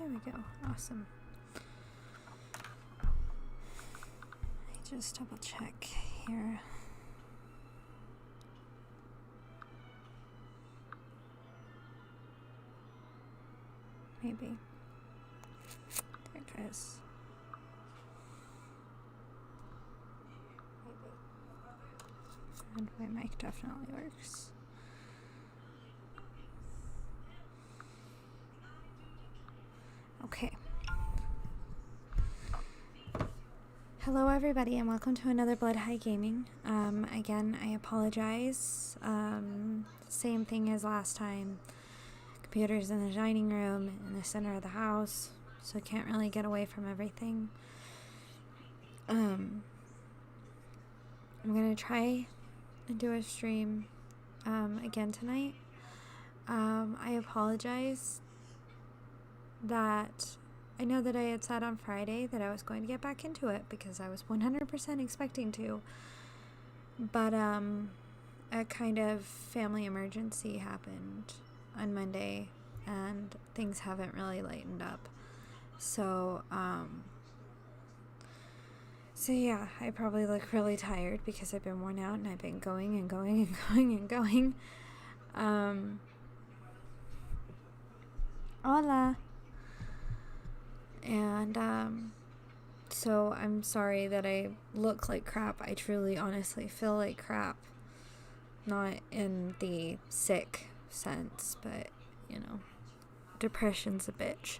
There we go. Awesome. I just double check here. Maybe. There it goes. Maybe. And my mic definitely works. Okay. Hello everybody and welcome to another Blood High Gaming. Again, I apologize. Same thing as last time. Computer's in the dining room in the center of the house, so I can't really get away from everything. I'm gonna try and do a stream again tonight. I apologize that I know that I had said on Friday that I was going to get back into it because I was 100% expecting to, but a kind of family emergency happened on Monday and things haven't really lightened up. So yeah, I probably look really tired because I've been worn out and I've been going and going and going and going. Hola. And so I'm sorry that I look like crap. I truly honestly feel like crap. Not in the sick sense, but you know, depression's a bitch.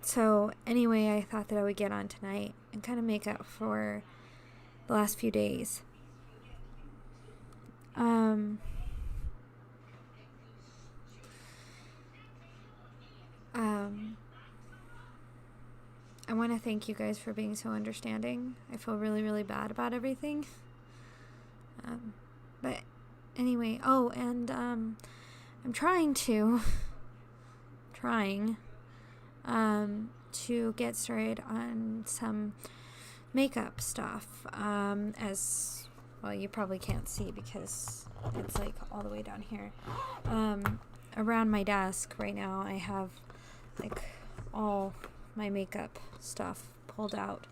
So anyway, I thought that I would get on tonight and kind of make up for the last few days. I want to thank you guys for being so understanding. I feel really, really bad about everything. But anyway, and I'm trying to get started on some makeup stuff. As well, you probably can't see because it's like all the way down here. Around my desk right now, I have like all my makeup stuff pulled out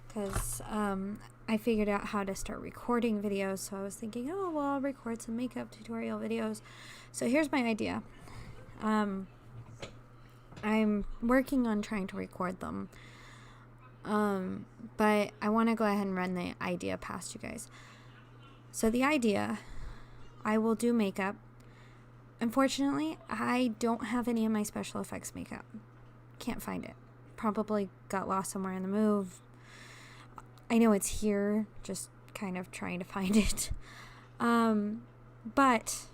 because I figured out how to start recording videos. So I was thinking, oh well, I'll record some makeup tutorial videos. So here's my idea. I'm working on trying to record them, but I want to go ahead and run the idea past you guys. So the idea, I will do makeup. Unfortunately, I don't have any of my special effects makeup. Can't find it. Probably got lost somewhere in the move. I know it's here, just kind of trying to find it. But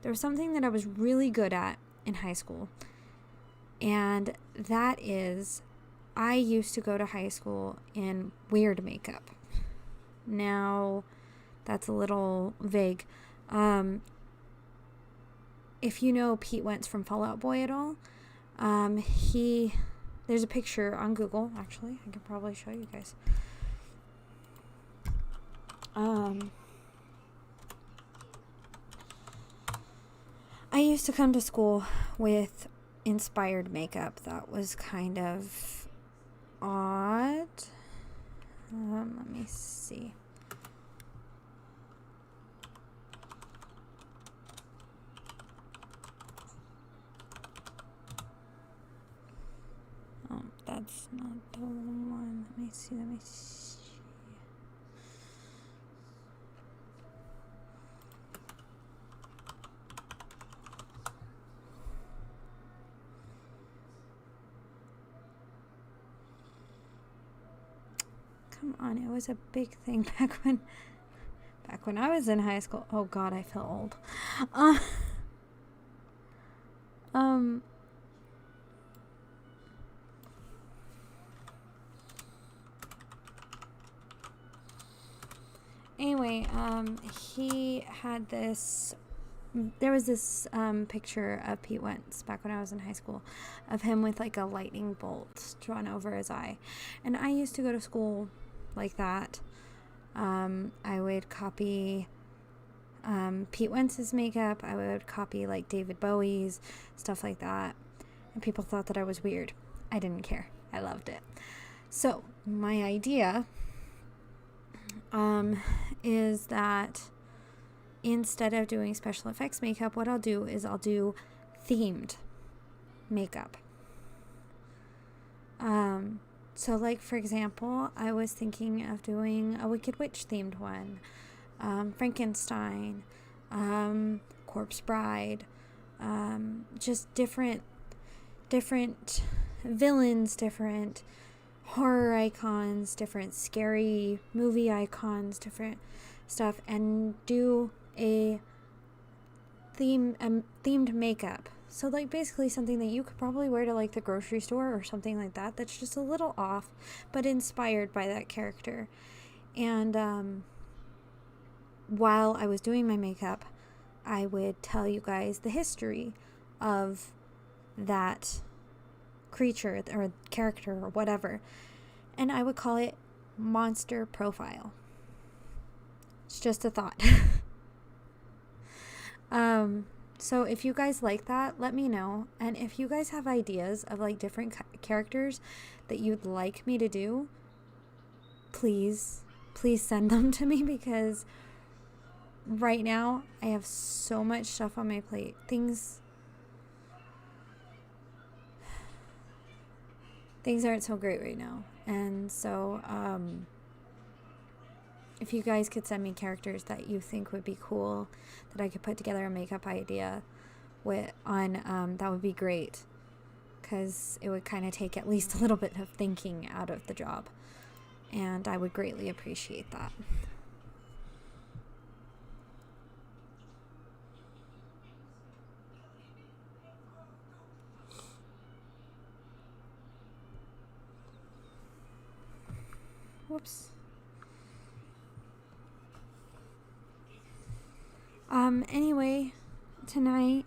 there was something that I was really good at in high school. And that is, I used to go to high school in weird makeup. Now, that's a little vague. If you know Pete Wentz from Fall Out Boy at all, there's a picture on Google, actually. I can probably show you guys. I used to come to school with inspired makeup that was kind of odd. Let me see. Oh, that's not the one. Let me see. Come on, it was a big thing back when I was in high school. Oh God, I feel old. Anyway, he had this. There was this picture of Pete Wentz back when I was in high school, of him with like a lightning bolt drawn over his eye, and I used to go to school like that. I would copy Pete Wentz's makeup. I would copy like David Bowie's, stuff like that. and people thought that I was weird. I didn't care. I loved it. So my idea is that instead of doing special effects makeup, what I'll do is I'll do themed makeup. So like, for example, I was thinking of doing a Wicked Witch themed one, Frankenstein, Corpse Bride, just different villains, different horror icons, different scary movie icons, different stuff, and do a themed makeup. So like basically something that you could probably wear to like the grocery store or something like that, that's just a little off but inspired by that character. And while I was doing my makeup, I would tell you guys the history of that creature or character or whatever, and I would call it Monster Profile. It's just a thought. So if you guys like that, let me know. And if you guys have ideas of like different characters that you'd like me to do, please send them to me, because right now I have so much stuff on my plate. Things aren't so great right now. And so if you guys could send me characters that you think would be cool, that I could put together a makeup idea on, that would be great, because it would kind of take at least a little bit of thinking out of the job, and I would greatly appreciate that. Whoops. Anyway, tonight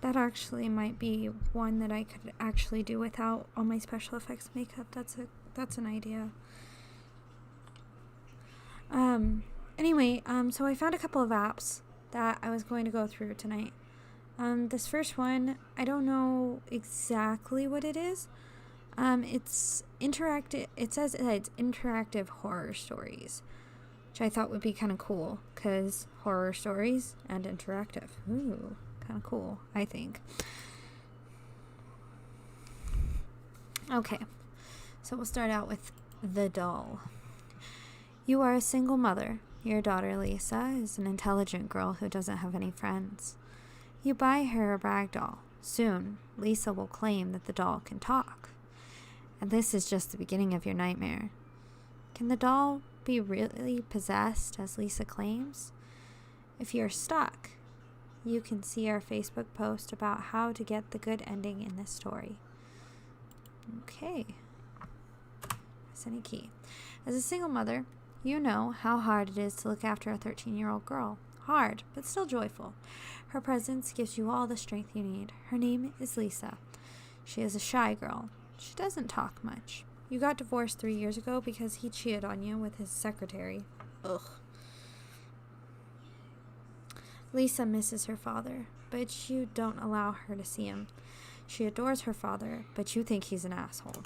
that actually might be one that I could actually do without all my special effects makeup. That's an idea. Anyway, so I found a couple of apps that I was going to go through tonight. This first one, I don't know exactly what it is. It's interactive. It says that it's interactive horror stories, which I thought would be kind of cool, because horror stories and interactive. Ooh, kind of cool, I think. Okay, so we'll start out with The Doll. You are a single mother. Your daughter Lisa is an intelligent girl who doesn't have any friends. You buy her a rag doll. Soon, Lisa will claim that the doll can talk. And this is just the beginning of your nightmare. Can the doll be really possessed, as Lisa claims? If you're stuck, you can see our Facebook post about how to get the good ending in this story. Okay. Press any key. As a single mother, you know how hard it is to look after a 13-year-old girl. Hard, but still joyful. Her presence gives you all the strength you need. Her name is Lisa. She is a shy girl. She doesn't talk much. You got divorced 3 years ago because he cheated on you with his secretary. Ugh. Lisa misses her father, but you don't allow her to see him. She adores her father, but you think he's an asshole.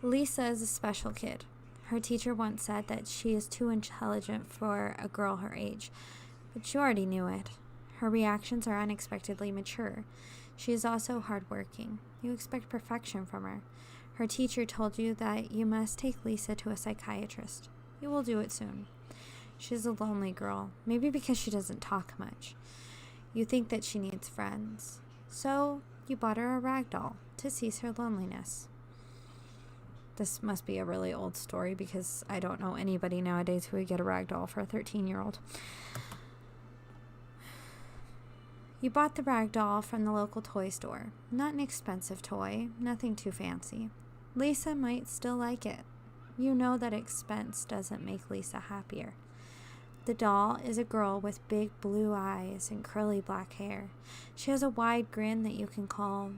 Lisa is a special kid. Her teacher once said that she is too intelligent for a girl her age, but you already knew it. Her reactions are unexpectedly mature. She is also hardworking. You expect perfection from her. Her teacher told you that you must take Lisa to a psychiatrist. You will do it soon. She is a lonely girl, maybe because she doesn't talk much. You think that she needs friends. So you bought her a rag doll to cease her loneliness. This must be a really old story, because I don't know anybody nowadays who would get a rag doll for a 13-year-old. You bought the rag doll from the local toy store. Not an expensive toy, nothing too fancy. Lisa might still like it. You know that expense doesn't make Lisa happier. The doll is a girl with big blue eyes and curly black hair. She has a wide grin that you can call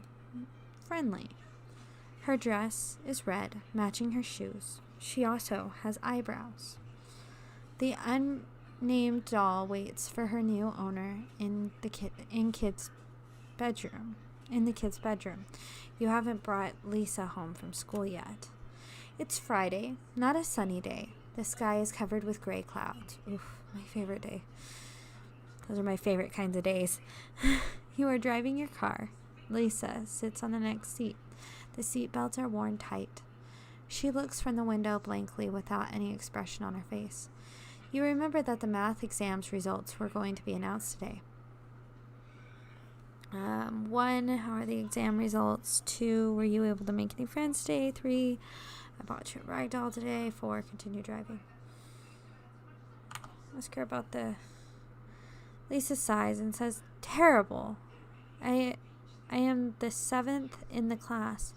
friendly. Her dress is red, matching her shoes. She also has eyebrows. The unnamed doll waits for her new owner in the kid's bedroom. In the kid's bedroom. You haven't brought Lisa home from school yet. It's Friday, not a sunny day. The sky is covered with gray clouds. Oof, my favorite day. Those are my favorite kinds of days. You are driving your car. Lisa sits on the next seat. The seat belts are worn tight. She looks from the window blankly without any expression on her face. You remember that the math exam's results were going to be announced today. 1, how are the exam results? 2, were you able to make any friends today? 3, I bought you a rag doll today. 4, continue driving. Ask her about the... Lisa sighs and says, terrible. I am the 7th in the class,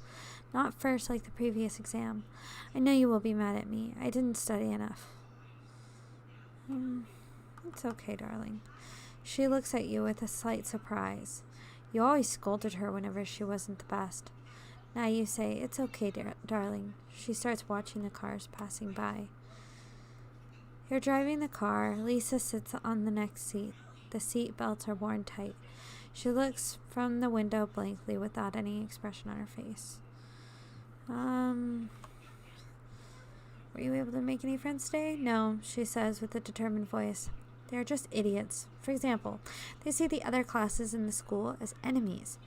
not first like the previous exam. I know you will be mad at me. I didn't study enough. It's okay, darling. She looks at you with a slight surprise. You always scolded her whenever she wasn't the best. Now you say, it's okay, darling. She starts watching the cars passing by. You're driving the car. Lisa sits on the next seat. The seat belts are worn tight. She looks from the window blankly without any expression on her face. Were you able to make any friends today? No, she says with a determined voice. They are just idiots. For example, they see the other classes in the school as enemies.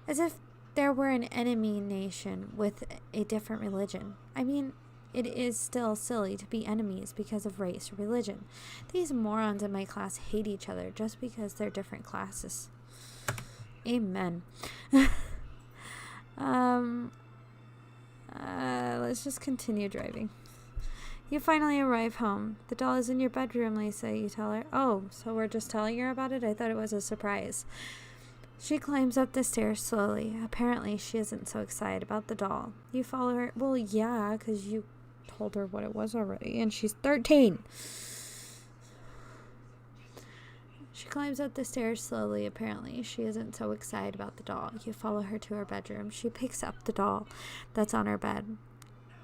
As if there were an enemy nation with a different religion. I mean, it is still silly to be enemies because of race or religion. These morons in my class hate each other just because they're different classes. Amen. Let's just continue driving. You finally arrive home. The doll is in your bedroom, Lisa, you tell her. Oh, so we're just telling her about it? I thought it was a surprise. She climbs up the stairs slowly. Apparently, she isn't so excited about the doll. You follow her. Well, yeah, because you told her what it was already, and she's 13. She climbs up the stairs slowly. Apparently, she isn't so excited about the doll. You follow her to her bedroom. She picks up the doll that's on her bed.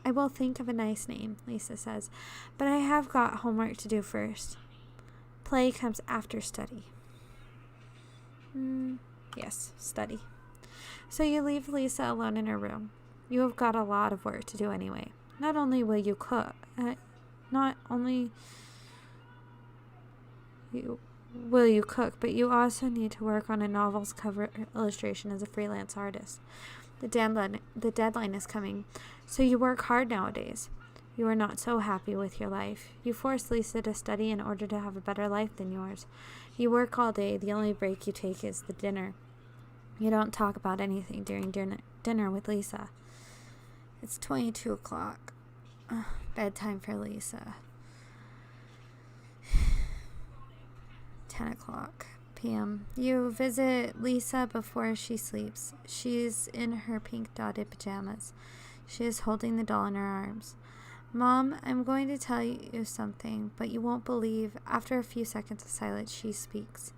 I will think of a nice name, Lisa says, but I have got homework to do first. Play comes after study. Yes, study. So you leave Lisa alone in her room. You have got a lot of work to do anyway. Not only will you cook, but you also need to work on a novel's cover illustration as a freelance artist. The deadline is coming, so you work hard nowadays. You are not so happy with your life. You force Lisa to study in order to have a better life than yours. You work all day. The only break you take is the dinner. You don't talk about anything during dinner with Lisa. It's 22 o'clock. Bedtime for Lisa. 10 o'clock p.m. You visit Lisa before she sleeps. She's in her pink dotted pajamas. She is holding the doll in her arms. Mom, I'm going to tell you something, but you won't believe. After a few seconds of silence, she speaks.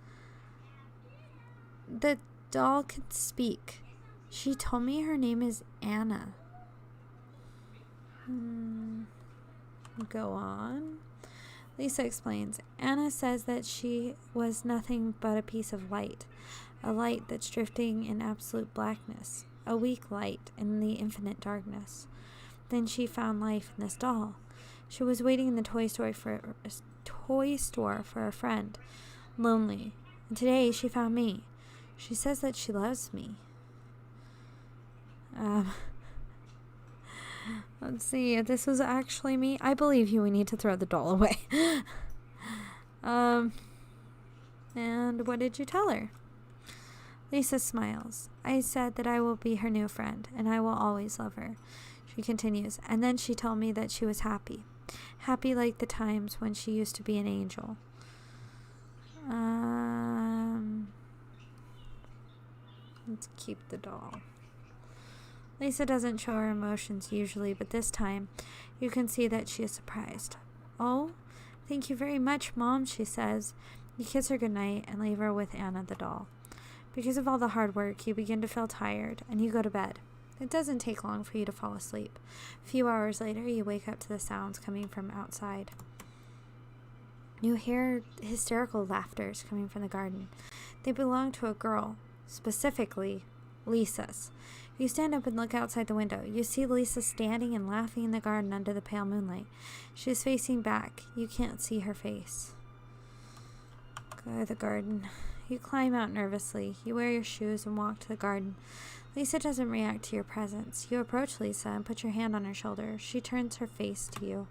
The doll can speak. She told me her name is Anna. Go on. Lisa explains. Anna says that she was nothing but a piece of light, a light that's drifting in absolute blackness, a weak light in the infinite darkness. Then she found life in this doll. She was waiting in the toy store for a friend, lonely, and today she found me. She says that she loves me. Let's see if this was actually me. I believe you. We need to throw the doll away. And what did you tell her? Lisa smiles. I said that I will be her new friend, and I will always love her. She continues, and then she told me that she was happy. Happy like the times when she used to be an angel. Let's keep the doll. Lisa doesn't show her emotions usually, but this time you can see that she is surprised. Oh, thank you very much, Mom, she says. You kiss her goodnight and leave her with Anna the doll. Because of all the hard work, you begin to feel tired, and you go to bed. It doesn't take long for you to fall asleep. A few hours later, you wake up to the sounds coming from outside. You hear hysterical laughters coming from the garden. They belong to a girl, specifically Lisa's. You stand up and look outside the window. You see Lisa standing and laughing in the garden under the pale moonlight. She is facing back. You can't see her face. Go to the garden. You climb out nervously. You wear your shoes and walk to the garden. Lisa doesn't react to your presence. You approach Lisa and put your hand on her shoulder. She turns her face to you.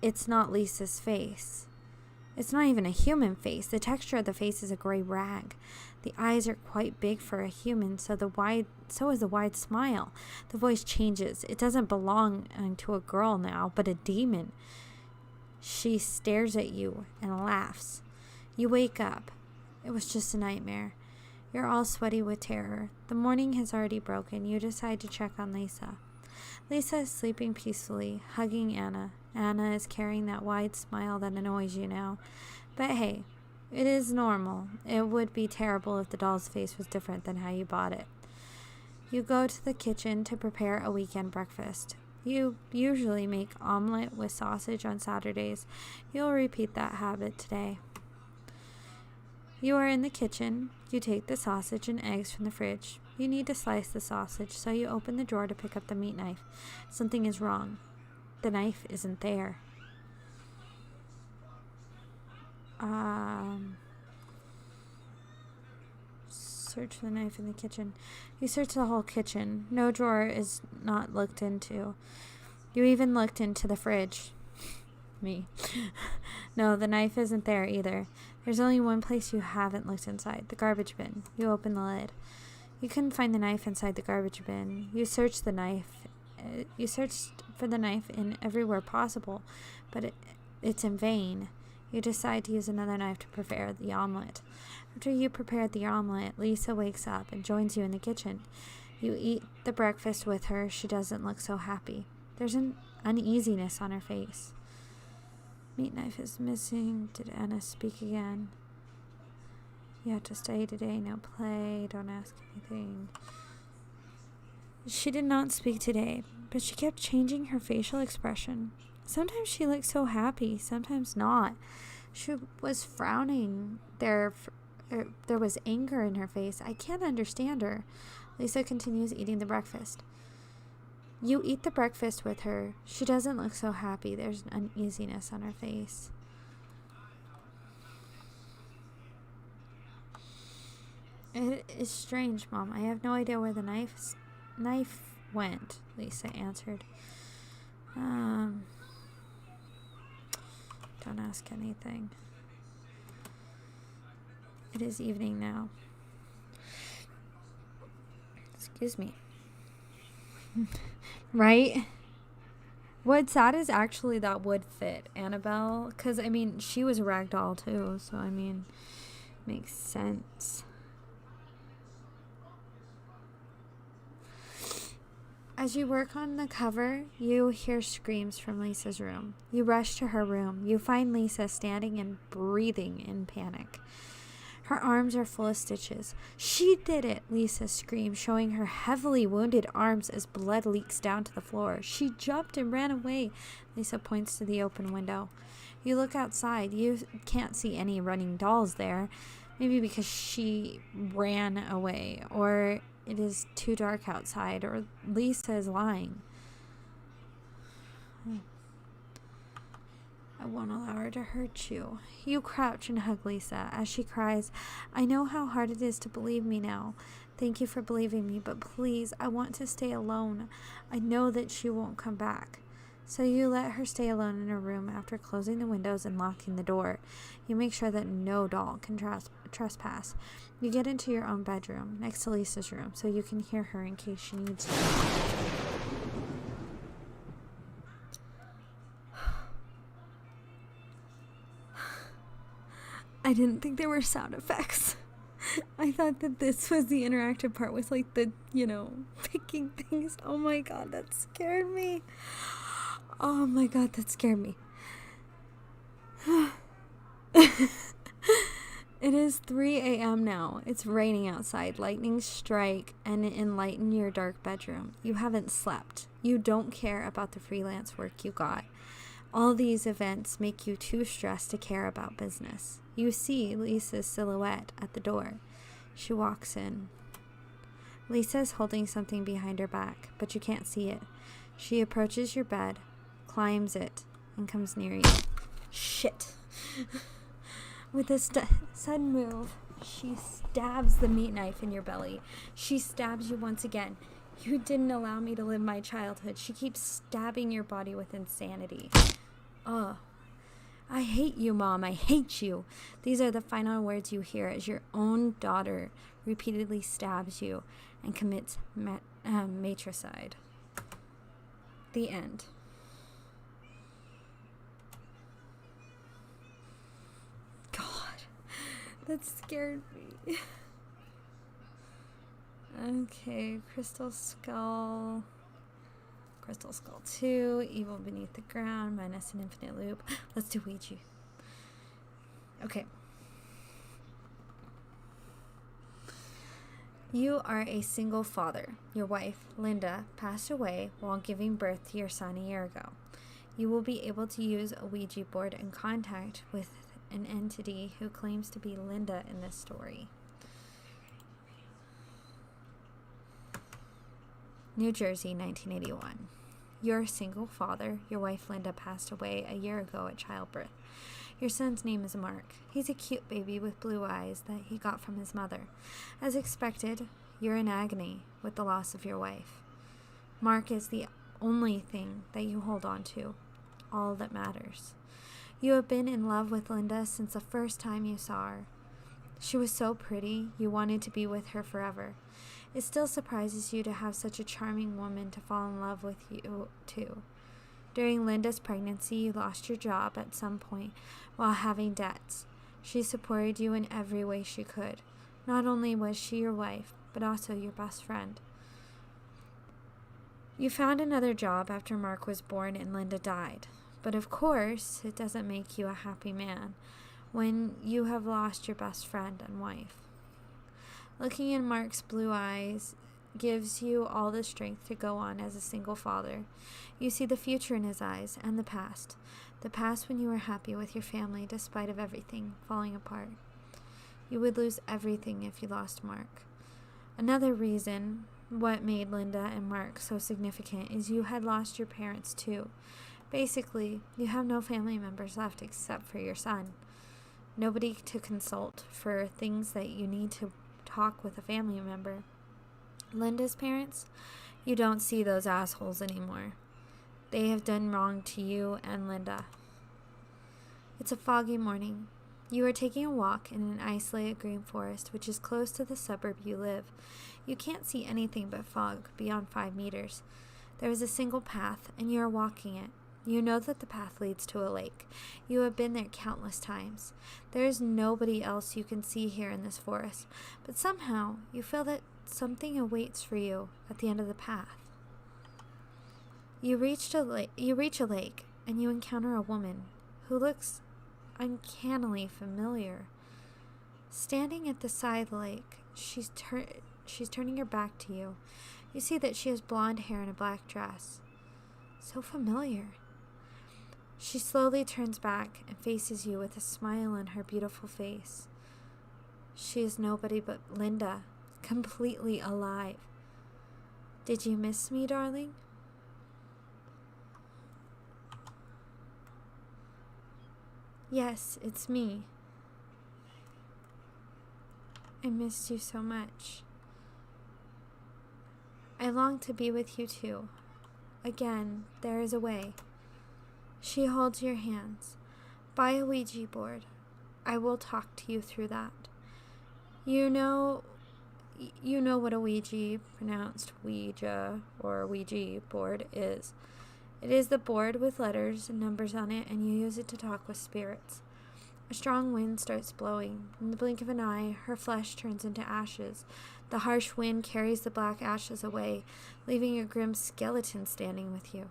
It's not Lisa's face. It's not even a human face. The texture of the face is a gray rag. The eyes are quite big for a human, so is the wide smile. The voice changes. It doesn't belong to a girl now, but a demon. She stares at you and laughs. You wake up. It was just a nightmare. You're all sweaty with terror. The morning has already broken. You decide to check on Lisa. Lisa is sleeping peacefully, hugging Anna. Anna is carrying that wide smile that annoys you now. But hey, it is normal. It would be terrible if the doll's face was different than how you bought it. You go to the kitchen to prepare a weekend breakfast. You usually make omelet with sausage on Saturdays. You'll repeat that habit today. You are in the kitchen. You take the sausage and eggs from the fridge. You need to slice the sausage, so you open the drawer to pick up the meat knife. Something is wrong. The knife isn't there. Search for the knife in the kitchen. You search the whole kitchen. No drawer is not looked into. You even looked into the fridge. Me. No, the knife isn't there either. There's only one place you haven't looked inside, the garbage bin. You open the lid. You couldn't find the knife inside the garbage bin. You searched the knife. You searched for the knife in everywhere possible, but it's in vain. You decide to use another knife to prepare the omelet. After you prepared the omelet, Lisa wakes up and joins you in the kitchen. You eat the breakfast with her. She doesn't look so happy. There's an uneasiness on her face. Meat knife is missing. Did Anna speak again? You have to study today, no play, don't ask anything. She did not speak today, but she kept changing her facial expression. Sometimes she looked so happy, sometimes not. She was frowning. There was anger in her face. I can't understand her. Lisa continues eating the breakfast. You eat the breakfast with her. She doesn't look so happy. There's an uneasiness on her face. It is strange, Mom. I have no idea where the knife went, Lisa answered. Don't ask anything. It is evening now. Excuse me. Right? What's sad is actually that would fit Annabelle. Because, I mean, she was a rag doll too. So, I mean, makes sense. As you work on the cover, you hear screams from Lisa's room. You rush to her room. You find Lisa standing and breathing in panic. Her arms are full of stitches. She did it, Lisa screams, showing her heavily wounded arms as blood leaks down to the floor. She jumped and ran away. Lisa points to the open window. You look outside. You can't see any running dolls there. Maybe because she ran away, or it is too dark outside, or Lisa is lying. I won't allow her to hurt you. You crouch and hug Lisa as she cries, I know how hard it is to believe me now. Thank you for believing me, but please, I want to stay alone. I know that she won't come back. So you let her stay alone in her room after closing the windows and locking the door. You make sure that no doll can trespass. You get into your own bedroom, next to Lisa's room, so you can hear her in case she needs you. I didn't think there were sound effects. I thought that this was the interactive part with like the, picking things. Oh my god, that scared me. Oh my god, that scared me. It is 3 a.m. now. It's raining outside. Lightning strike and enlighten your dark bedroom. You haven't slept. You don't care about the freelance work you got. All these events make you too stressed to care about business. You see Lisa's silhouette at the door. She walks in. Lisa is holding something behind her back, but you can't see it. She approaches your bed, climbs it, and comes near you. Shit. With a sudden move, she stabs the meat knife in your belly. She stabs you once again. You didn't allow me to live my childhood. She keeps stabbing your body with insanity. Ugh. I hate you, Mom. I hate you. These are the final words you hear as your own daughter repeatedly stabs you and commits matricide. The end. That scared me. Okay, Crystal Skull 2, Evil Beneath the Ground, minus an infinite loop. Let's do Ouija. Okay. You are a single father. Your wife, Linda, passed away while giving birth to your son a year ago. You will be able to use a Ouija board in contact with an entity who claims to be Linda in this story. New Jersey, 1981. You're a single father. Your wife Linda passed away a year ago at childbirth. Your son's name is Mark. He's a cute baby with blue eyes that he got from his mother. As expected, you're in agony with the loss of your wife. Mark is the only thing that you hold on to, all that matters. You have been in love with Linda since the first time you saw her. She was so pretty, you wanted to be with her forever. It still surprises you to have such a charming woman to fall in love with you, too. During Linda's pregnancy, you lost your job at some point while having debts. She supported you in every way she could. Not only was she your wife, but also your best friend. You found another job after Mark was born and Linda died. But of course, it doesn't make you a happy man when you have lost your best friend and wife. Looking in Mark's blue eyes gives you all the strength to go on as a single father. You see the future in his eyes and the past when you were happy with your family despite of everything falling apart. You would lose everything if you lost Mark. Another reason what made Linda and Mark so significant is you had lost your parents too. Basically, you have no family members left except for your son. Nobody to consult for things that you need to talk with a family member. Linda's parents, you don't see those assholes anymore. They have done wrong to you and Linda. It's a foggy morning. You are taking a walk in an isolated green forest, which is close to the suburb you live. You can't see anything but fog beyond 5 meters. There is a single path, and you are walking it. You know that the path leads to a lake. You have been there countless times. There is nobody else you can see here in this forest, but somehow you feel that something awaits for you at the end of the path. You reach a lake, and you encounter a woman who looks uncannily familiar. Standing at the side of the lake, she's turning her back to you. You see that she has blonde hair and a black dress. So familiar. She slowly turns back and faces you with a smile on her beautiful face. She is nobody but Linda, completely alive. Did you miss me, darling? Yes, it's me. I missed you so much. I long to be with you too. Again, there is a way. She holds your hands. Buy a Ouija board. I will talk to you through that. You know what a Ouija, pronounced Ouija or Ouija board is. It is the board with letters and numbers on it, and you use it to talk with spirits. A strong wind starts blowing. In the blink of an eye, her flesh turns into ashes. The harsh wind carries the black ashes away, leaving a grim skeleton standing with you.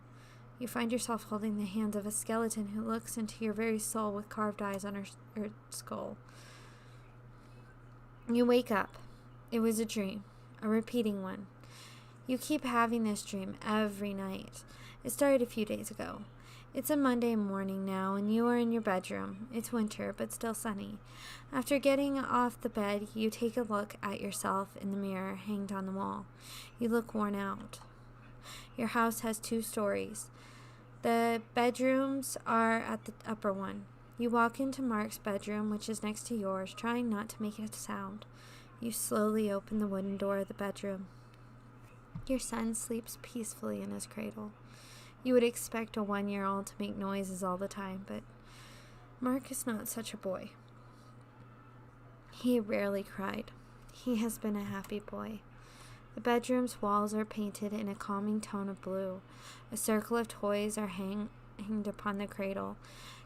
You find yourself holding the hands of a skeleton who looks into your very soul with carved eyes on her skull. You wake up. It was a dream, a repeating one. You keep having this dream every night. It started a few days ago. It's a Monday morning now, and you are in your bedroom. It's winter, but still sunny. After getting off the bed, you take a look at yourself in the mirror hanged on the wall. You look worn out. Your house has 2 stories. The bedrooms are at the upper one. You walk into Mark's bedroom, which is next to yours, trying not to make a sound. You slowly open the wooden door of the bedroom. Your son sleeps peacefully in his cradle. You would expect a 1-year-old to make noises all the time, but Mark is not such a boy. He rarely cried. He has been a happy boy. The bedroom's walls are painted in a calming tone of blue. A circle of toys are hanged upon the cradle.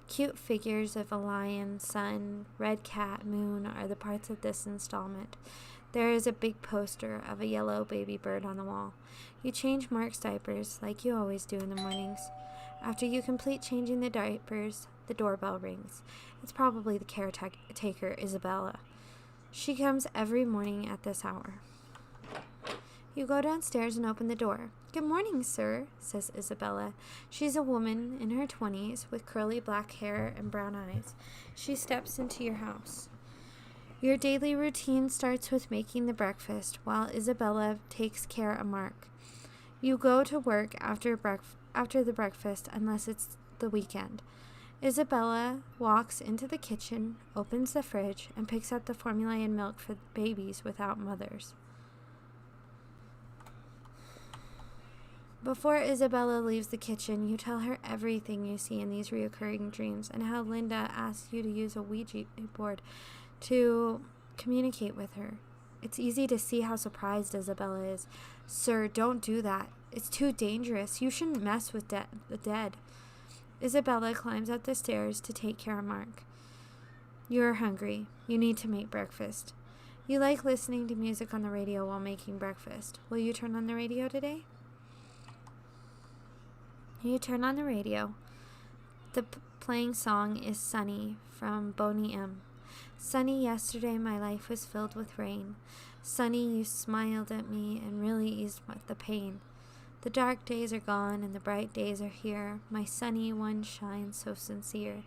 Cute figures of a lion, sun, red cat, moon are the parts of this installment. There is a big poster of a yellow baby bird on the wall. You change Mark's diapers like you always do in the mornings. After you complete changing the diapers, the doorbell rings. It's probably the caretaker, Isabella. She comes every morning at this hour. You go downstairs and open the door. "Good morning, sir," says Isabella. She's a woman in her 20s with curly black hair and brown eyes. She steps into your house. Your daily routine starts with making the breakfast while Isabella takes care of Mark. You go to work after the breakfast unless it's the weekend. Isabella walks into the kitchen, opens the fridge, and picks up the formula and milk for babies without mothers. Before Isabella leaves the kitchen, you tell her everything you see in these reoccurring dreams and how Linda asks you to use a Ouija board to communicate with her. It's easy to see how surprised Isabella is. "Sir, don't do that. It's too dangerous. You shouldn't mess with the dead." Isabella climbs up the stairs to take care of Mark. You're hungry. You need to make breakfast. You like listening to music on the radio while making breakfast. Will you turn on the radio today? You turn on the radio. The playing song is Sunny from Boney M. "Sunny, yesterday my life was filled with rain. Sunny, you smiled at me and really eased the pain. The dark days are gone and the bright days are here. My sunny one shines so sincere.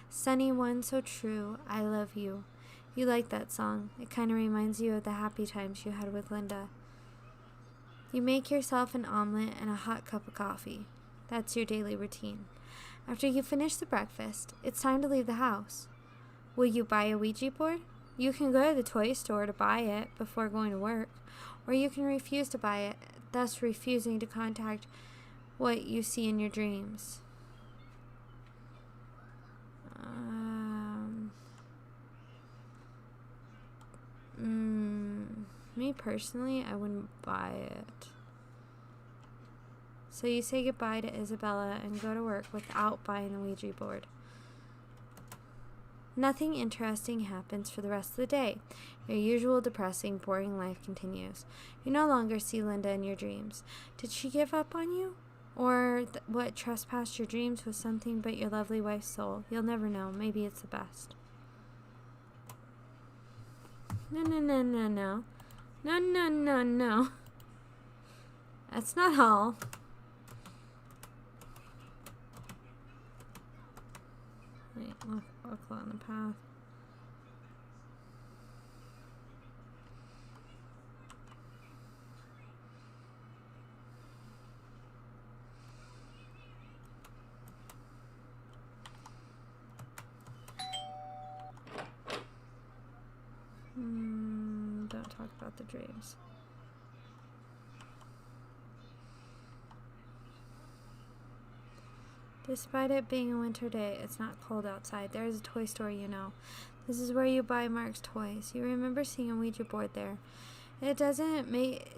Sunny one so true, I love you." You like that song. It kind of reminds you of the happy times you had with Linda. You make yourself an omelet and a hot cup of coffee. That's your daily routine. After you finish the breakfast, it's time to leave the house. Will you buy a Ouija board? You can go to the toy store to buy it before going to work, or you can refuse to buy it, thus refusing to contact what you see in your dreams. Me personally, I wouldn't buy it. So you say goodbye to Isabella and go to work without buying the Ouija board. Nothing interesting happens for the rest of the day. Your usual depressing, boring life continues. You no longer see Linda in your dreams. Did she give up on you? Or what trespassed your dreams was something but your lovely wife's soul? You'll never know. Maybe it's the best. No. No. That's not all. Wait, walk along the path. Don't talk about the dreams. Despite it being a winter day, it's not cold outside. There is a toy store, you know. This is where you buy Mark's toys. You remember seeing a Ouija board there. It doesn't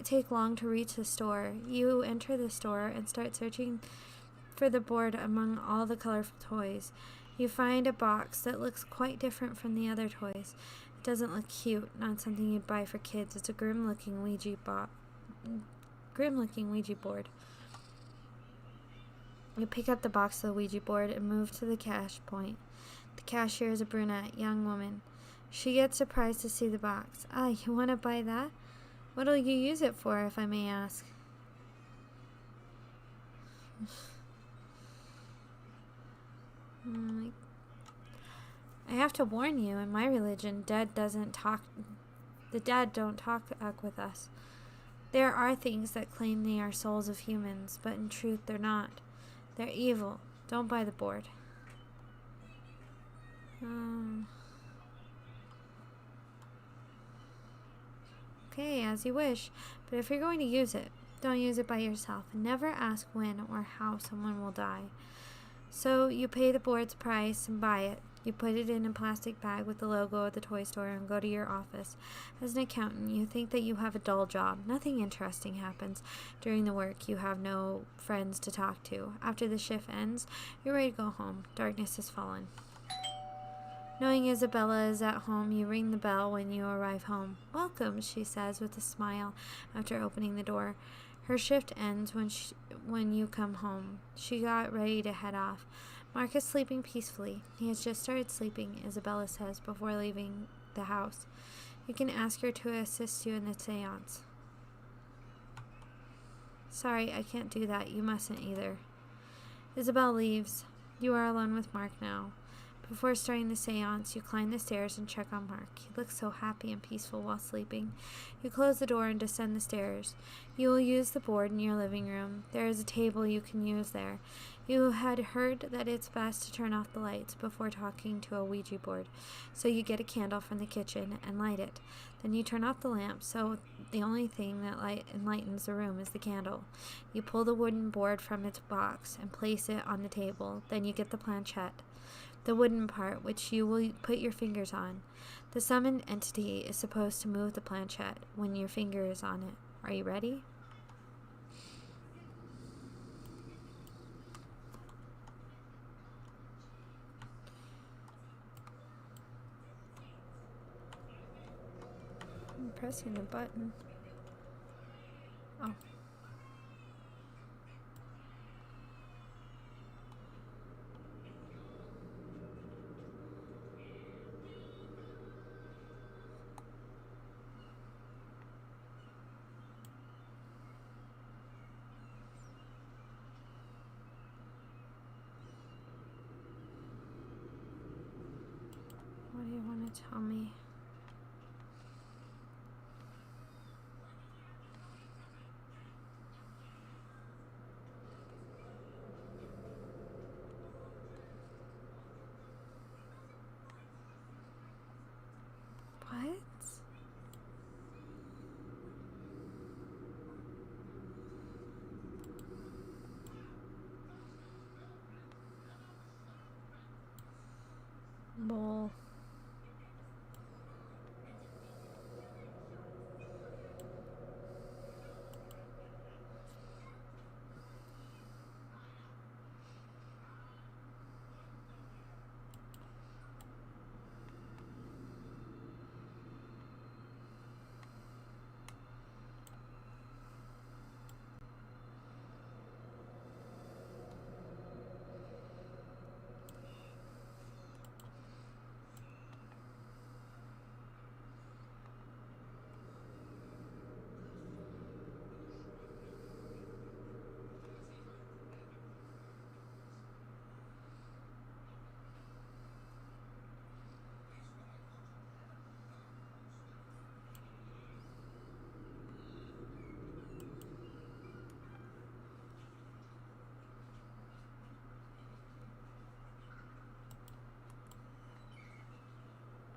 take long to reach the store. You enter the store and start searching for the board among all the colorful toys. You find a box that looks quite different from the other toys. It doesn't look cute, not something you'd buy for kids. It's a grim-looking Ouija board. You pick up the box of the Ouija board and move to the cash point. The cashier is a brunette, young woman. She gets surprised to see the box. Ah, you want to buy that? What'll you use it for, if I may ask? I have to warn you, in my religion, the dead don't talk with us. There are things that claim they are souls of humans, but in truth they're not. They're evil. Don't buy the board. Okay, as you wish. But if you're going to use it, don't use it by yourself. And never ask when or how someone will die. So you pay the board's price and buy it. You put it in a plastic bag with the logo of the toy store and go to your office. As an accountant, you think that you have a dull job. Nothing interesting happens. During the work, you have no friends to talk to. After the shift ends, you're ready to go home. Darkness has fallen. Knowing Isabella is at home, you ring the bell when you arrive home. Welcome, she says with a smile after opening the door. Her shift ends when you come home. She got ready to head off. Mark is sleeping peacefully. He has just started sleeping, Isabella says before leaving the house. You can ask her to assist you in the seance. Sorry, I can't do that. You mustn't either. Isabel leaves. You are alone with Mark now. Before starting the seance, you climb the stairs and check on Mark. He looks so happy and peaceful while sleeping. You close the door and descend the stairs. You will use the board in your living room. There is a table you can use there. You had heard that it's best to turn off the lights before talking to a Ouija board, so you get a candle from the kitchen and light it. Then you turn off the lamp, so the only thing that enlightens the room is the candle. You pull the wooden board from its box and place it on the table. Then you get the planchette, the wooden part which you will put your fingers on. The summoned entity is supposed to move the planchette when your finger is on it. Are you ready? I'm pressing the button. Oh. What do you want to tell me? What? Bull.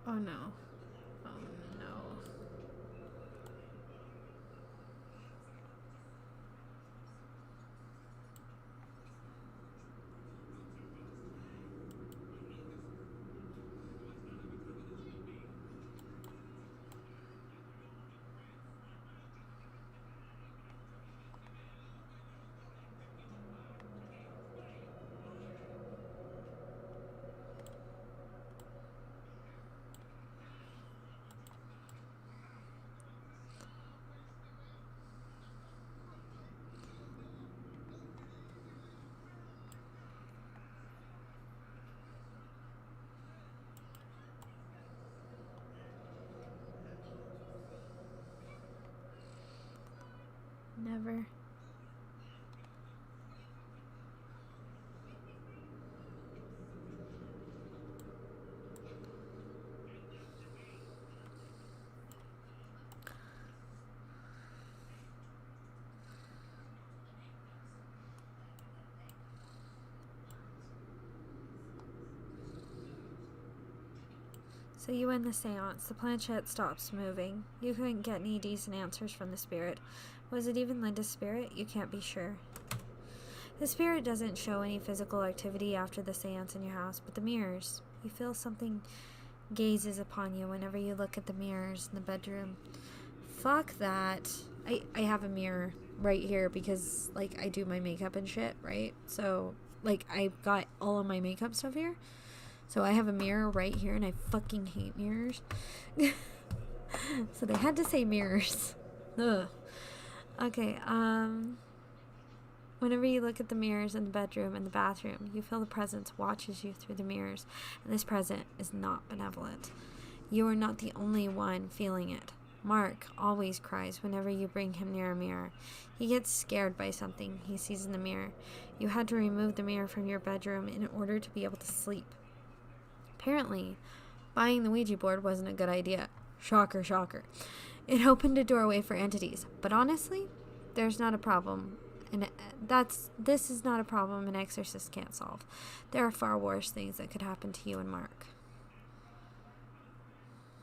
Oh no. Oh no. Never. So you win the seance. The planchette stops moving. You couldn't get any decent answers from the spirit. Was it even Linda's spirit? You can't be sure. The spirit doesn't show any physical activity after the seance in your house, but the mirrors. You feel something gazes upon you whenever you look at the mirrors in the bedroom. Fuck that. I have a mirror right here because, like, I do my makeup and shit, right? So, like, I've got all of my makeup stuff here. So I have a mirror right here, and I fucking hate mirrors. So they had to say mirrors. Ugh. Okay, whenever you look at the mirrors in the bedroom and the bathroom, you feel the presence watches you through the mirrors, and this presence is not benevolent. You are not the only one feeling it. Mark always cries whenever you bring him near a mirror. He gets scared by something he sees in the mirror. You had to remove the mirror from your bedroom in order to be able to sleep. Apparently, buying the Ouija board wasn't a good idea. Shocker, shocker. It opened a doorway for entities, but honestly, there's not a problem. And this is not a problem an exorcist can't solve. There are far worse things that could happen to you and Mark.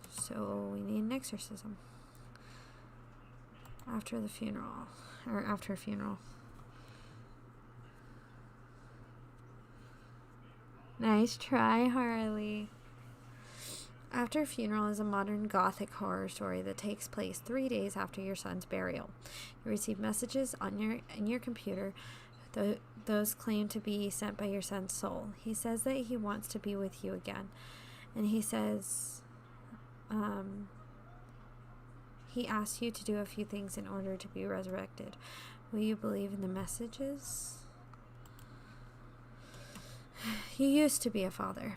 So we need an exorcism. After the funeral. Or after a funeral. Nice try, Harley. After a Funeral is a modern gothic horror story that takes place 3 days after your son's burial. You receive messages in your computer. Those claim to be sent by your son's soul. He says that he wants to be with you again. And he says he asks you to do a few things in order to be resurrected. Will you believe in the messages? You used to be a father.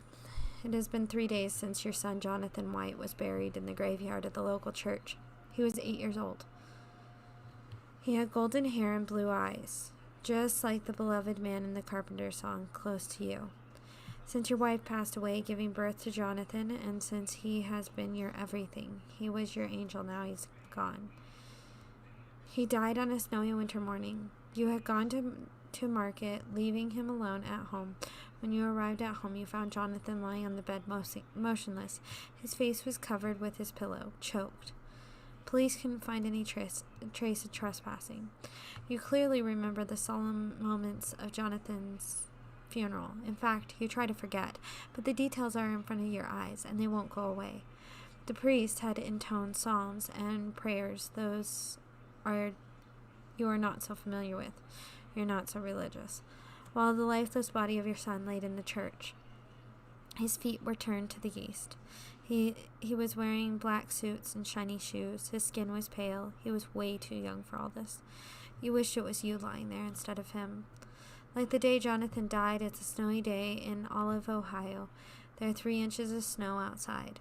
It has been 3 days since your son Jonathan White was buried in the graveyard at the local church. He was 8 years old. He had golden hair and blue eyes, just like the beloved man in the Carpenter song, Close to You. Since your wife passed away, giving birth to Jonathan, and since he has been your everything, he was your angel, now he's gone. He died on a snowy winter morning. You had gone to market, leaving him alone at home. When you arrived at home, you found Jonathan lying on the bed motionless. His face was covered with his pillow, choked. Police couldn't find any trace of trespassing. You clearly remember the solemn moments of Jonathan's funeral. In fact, you try to forget, but the details are in front of your eyes, and they won't go away. The priest had intoned psalms and prayers. You are not so familiar with. You're not so religious. While the lifeless body of your son laid in the church, his feet were turned to the east. He was wearing black suits and shiny shoes. His skin was pale. He was way too young for all this. You wished it was you lying there instead of him. Like the day Jonathan died, it's a snowy day in Olive, Ohio. There are 3 inches of snow outside.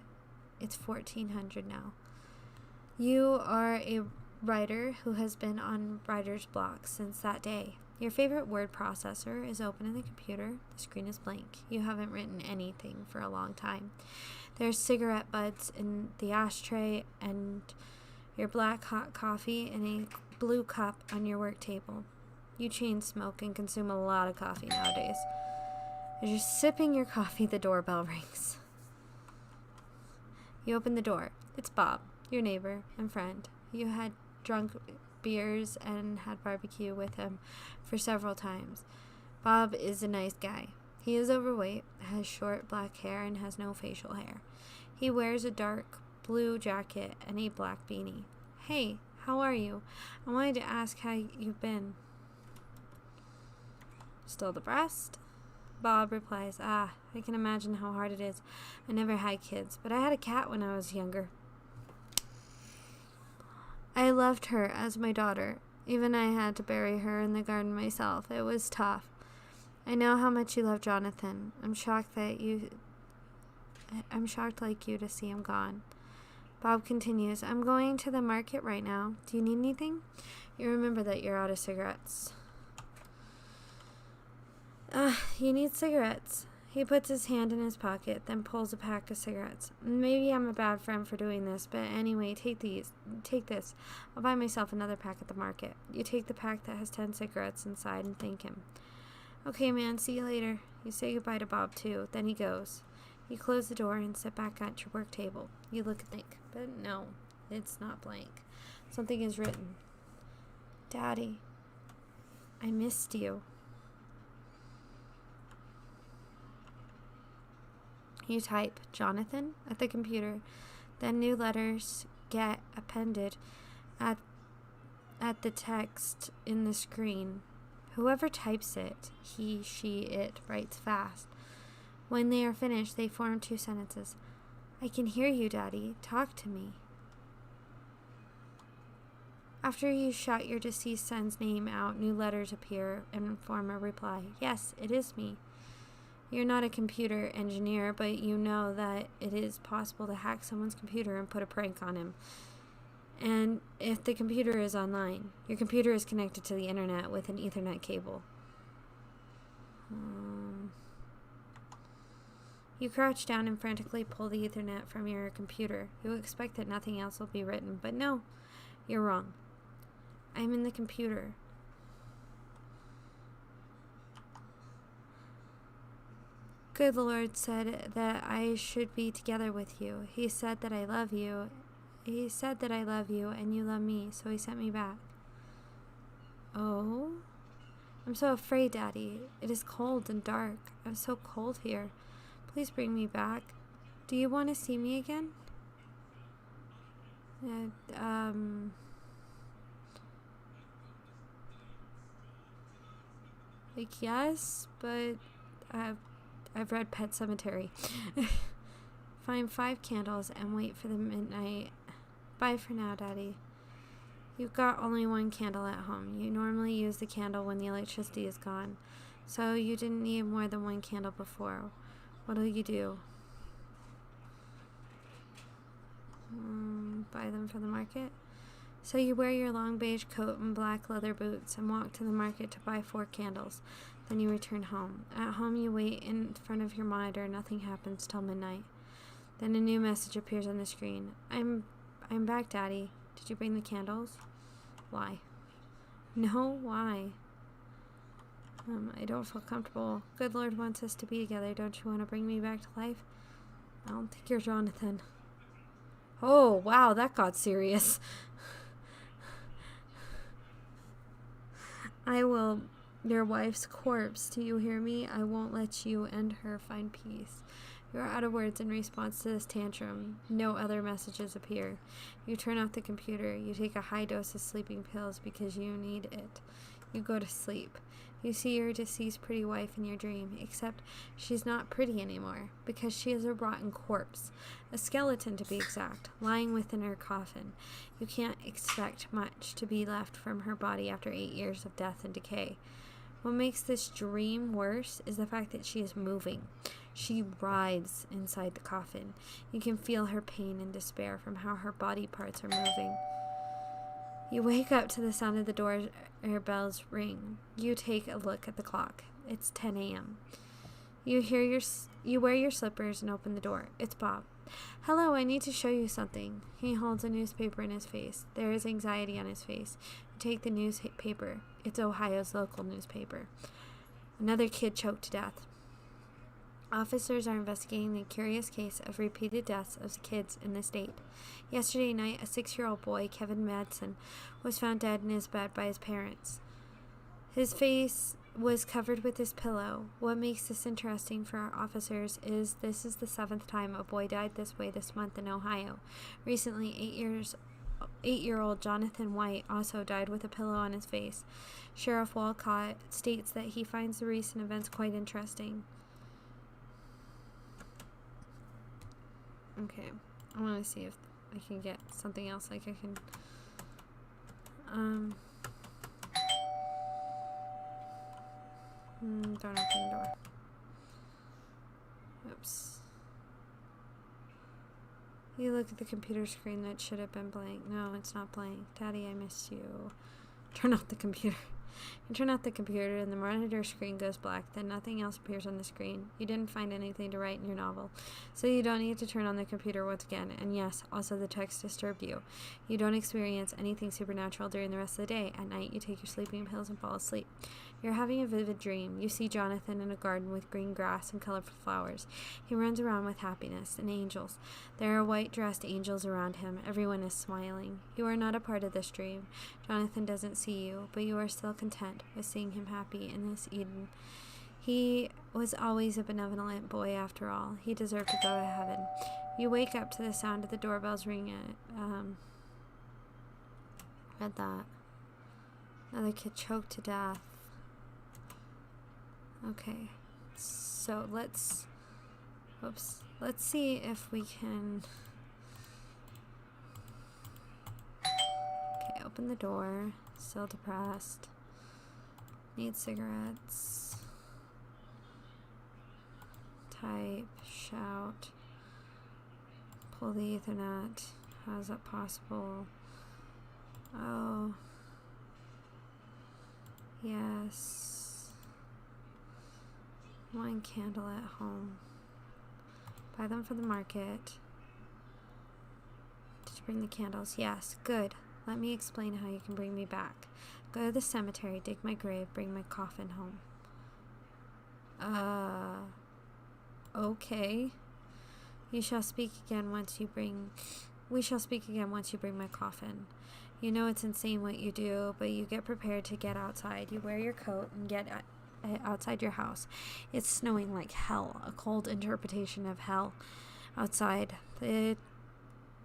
It's 1400 now. You are a writer who has been on writer's block since that day. Your favorite word processor is open in the computer. The screen is blank. You haven't written anything for a long time. There's cigarette butts in the ashtray and your black hot coffee in a blue cup on your work table. You chain smoke and consume a lot of coffee nowadays. As you're sipping your coffee, the doorbell rings. You open the door. It's Bob, your neighbor and friend. You had drunk beers and had barbecue with him for several times. Bob is a nice guy. He is overweight, has short black hair, and has no facial hair. He wears a dark blue jacket and a black beanie. Hey, how are you? I wanted to ask how you've been. Still depressed? Bob replies, I can imagine how hard it is. I never had kids, but I had a cat when I was younger. I loved her as my daughter. Even I had to bury her in the garden myself. It was tough. I know how much you love Jonathan. I'm shocked like you to see him gone. Bob continues, I'm going to the market right now. Do you need anything? You remember that you're out of cigarettes. You need cigarettes. He puts his hand in his pocket, then pulls a pack of cigarettes. Maybe I'm a bad friend for doing this, but anyway, take these. Take this. I'll buy myself another pack at the market. You take the pack that has 10 cigarettes inside and thank him. Okay, man, see you later. You say goodbye to Bob, too. Then he goes. You close the door and sit back at your work table. You look at blank, but no, it's not blank. Something is written. Daddy, I missed you. You type Jonathan at the computer. Then new letters get appended at the text in the screen. Whoever types it, he, she, it, writes fast. When they are finished, they form 2 sentences. I can hear you, Daddy. Talk to me. After you shout your deceased son's name out, new letters appear and form a reply. Yes, it is me. You're not a computer engineer, but you know that it is possible to hack someone's computer and put a prank on him. And if the computer is online, your computer is connected to the internet with an Ethernet cable. You crouch down and frantically pull the Ethernet from your computer. You expect that nothing else will be written, but no, you're wrong. I'm in the computer. Good Lord said that I should be together with you. He said that I love you. He said that I love you and you love me, so he sent me back. Oh? I'm so afraid, Daddy. It is cold and dark. I'm so cold here. Please bring me back. Do you want to see me again? Like, yes, but I've read Pet Sematary. Find 5 candles and wait for the midnight. Bye for now, Daddy. You've got only 1 candle at home. You normally use the candle when the electricity is gone, so you didn't need more than 1 candle before. What'll you do? Buy them from the market? So you wear your long beige coat and black leather boots and walk to the market to buy 4 candles. Then you return home. At home you wait in front of your monitor. Nothing happens till midnight. Then a new message appears on the screen. I'm back, Daddy. Did you bring the candles? Why? No, why? I don't feel comfortable. Good Lord wants us to be together. Don't you want to bring me back to life? I don't think you're Jonathan. Oh, wow, that got serious. I will, your wife's corpse. Do you hear me? I won't let you and her find peace. You are out of words in response to this tantrum. No other messages appear. You turn off the computer. You take a high dose of sleeping pills because you need it. You go to sleep. You see your deceased pretty wife in your dream, except she's not pretty anymore because she is a rotten corpse, a skeleton to be exact, lying within her coffin. You can't expect much to be left from her body after 8 years of death and decay. What makes this dream worse is the fact that she is moving. She writhes inside the coffin. You can feel her pain and despair from how her body parts are moving. You wake up to the sound of the doorbell's ring. You take a look at the clock. It's 10 a.m. You wear your slippers and open the door. It's Bob. Hello, I need to show you something. He holds a newspaper in his face. There is anxiety on his face. You take the newspaper. It's Ohio's local newspaper. Another kid choked to death. Officers are investigating the curious case of repeated deaths of kids in the state. Yesterday night, a 6-year-old boy, Kevin Madsen, was found dead in his bed by his parents. His face was covered with his pillow. What makes this interesting for our officers is this is the 7th time a boy died this way this month in Ohio. Recently, 8-year-old Jonathan White also died with a pillow on his face. Sheriff Walcott states that he finds the recent events quite interesting. Okay, I want to see if I can get something else, like I can, don't open the door. Oops. You look at the computer screen that should have been blank. No, it's not blank. Daddy, I miss you. Turn off the computer. You turn off the computer and the monitor screen goes black. Then nothing else appears on the screen. You didn't find anything to write in your novel, so you don't need to turn on the computer once again. And yes, also the text disturbed you. You don't experience anything supernatural during the rest of the day. At night, you take your sleeping pills and fall asleep. You're having a vivid dream. You see Jonathan in a garden with green grass and colorful flowers. He runs around with happiness and angels. There are white-dressed angels around him. Everyone is smiling. You are not a part of this dream. Jonathan doesn't see you, but you are still content with seeing him happy in this Eden. He was always a benevolent boy after all. He deserved to go to heaven. You wake up to the sound of the doorbells ringing. Read that. Another kid choked to death. Okay, so let's see if we can, okay, open the door, still depressed, need cigarettes, type, shout, pull the Ethernet, how is that possible? Oh, yes. One candle at home. Buy them for the market. Did you bring the candles? Yes. Good. Let me explain how you can bring me back. Go to the cemetery, dig my grave, bring my coffin home. Okay. We shall speak again once you bring my coffin. You know it's insane what you do, but you get prepared to get outside. You wear your coat and get outside your house. It's snowing like hell, a cold interpretation of hell outside. The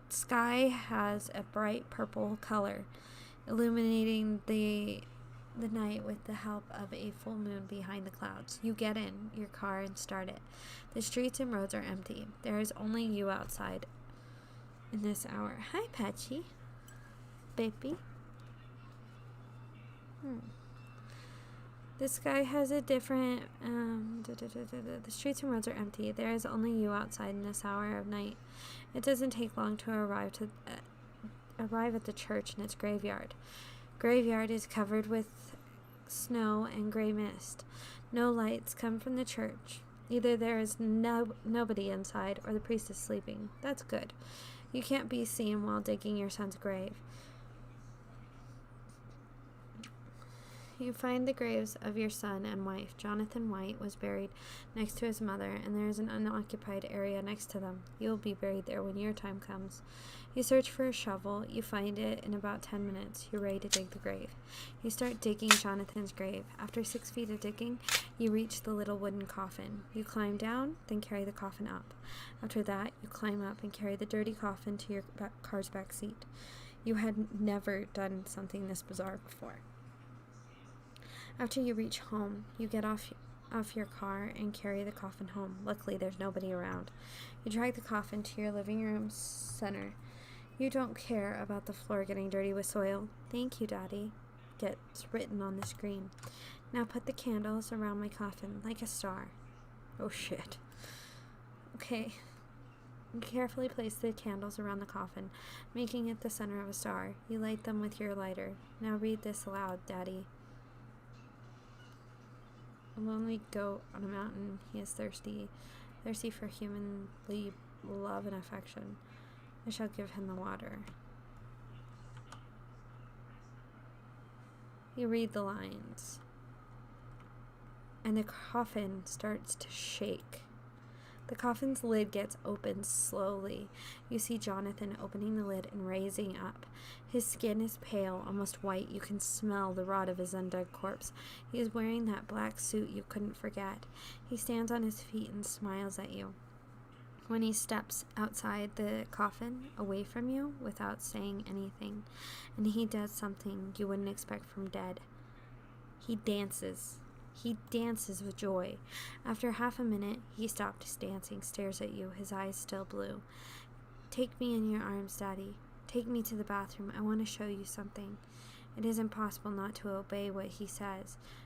sky has a bright purple color, illuminating the night with the help of a full moon behind the clouds. You get in your car and start it. The streets and roads are empty. There is only you outside in this hour. Hi, Patchy. Baby. The sky has a different, the streets and roads are empty. There is only you outside in this hour of night. It doesn't take long to arrive at the church and its graveyard. Graveyard is covered with snow and gray mist. No lights come from the church. Either there is nobody inside or the priest is sleeping. That's good. You can't be seen while digging your son's grave. You find the graves of your son and wife. Jonathan White was buried next to his mother, and there is an unoccupied area next to them. You will be buried there when your time comes. You search for a shovel. You find it in about 10 minutes. You're ready to dig the grave. You start digging Jonathan's grave. After 6 feet of digging, you reach the little wooden coffin. You climb down, then carry the coffin up. After that, you climb up and carry the dirty coffin to your car's back seat. You had never done something this bizarre before. After you reach home, you get off your car and carry the coffin home. Luckily, there's nobody around. You drag the coffin to your living room center. You don't care about the floor getting dirty with soil. Thank you, Daddy, gets written on the screen. Now put the candles around my coffin like a star. Oh, shit. Okay. You carefully place the candles around the coffin, making it the center of a star. You light them with your lighter. Now read this aloud, Daddy. A lonely goat on a mountain. He is thirsty for humanly love and affection. I shall give him the water. You read the lines, and the coffin starts to shake. The coffin's lid gets opened slowly. You see Jonathan opening the lid and raising up. His skin is pale, almost white. You can smell the rot of his undead corpse. He is wearing that black suit you couldn't forget. He stands on his feet and smiles at you. When he steps outside the coffin, away from you, without saying anything, and he does something you wouldn't expect from dead. He dances. He dances with joy. After half a minute, he stops dancing, stares at you, his eyes still blue. Take me in your arms, Daddy. Take me to the bathroom. I want to show you something. It is impossible not to obey what he says.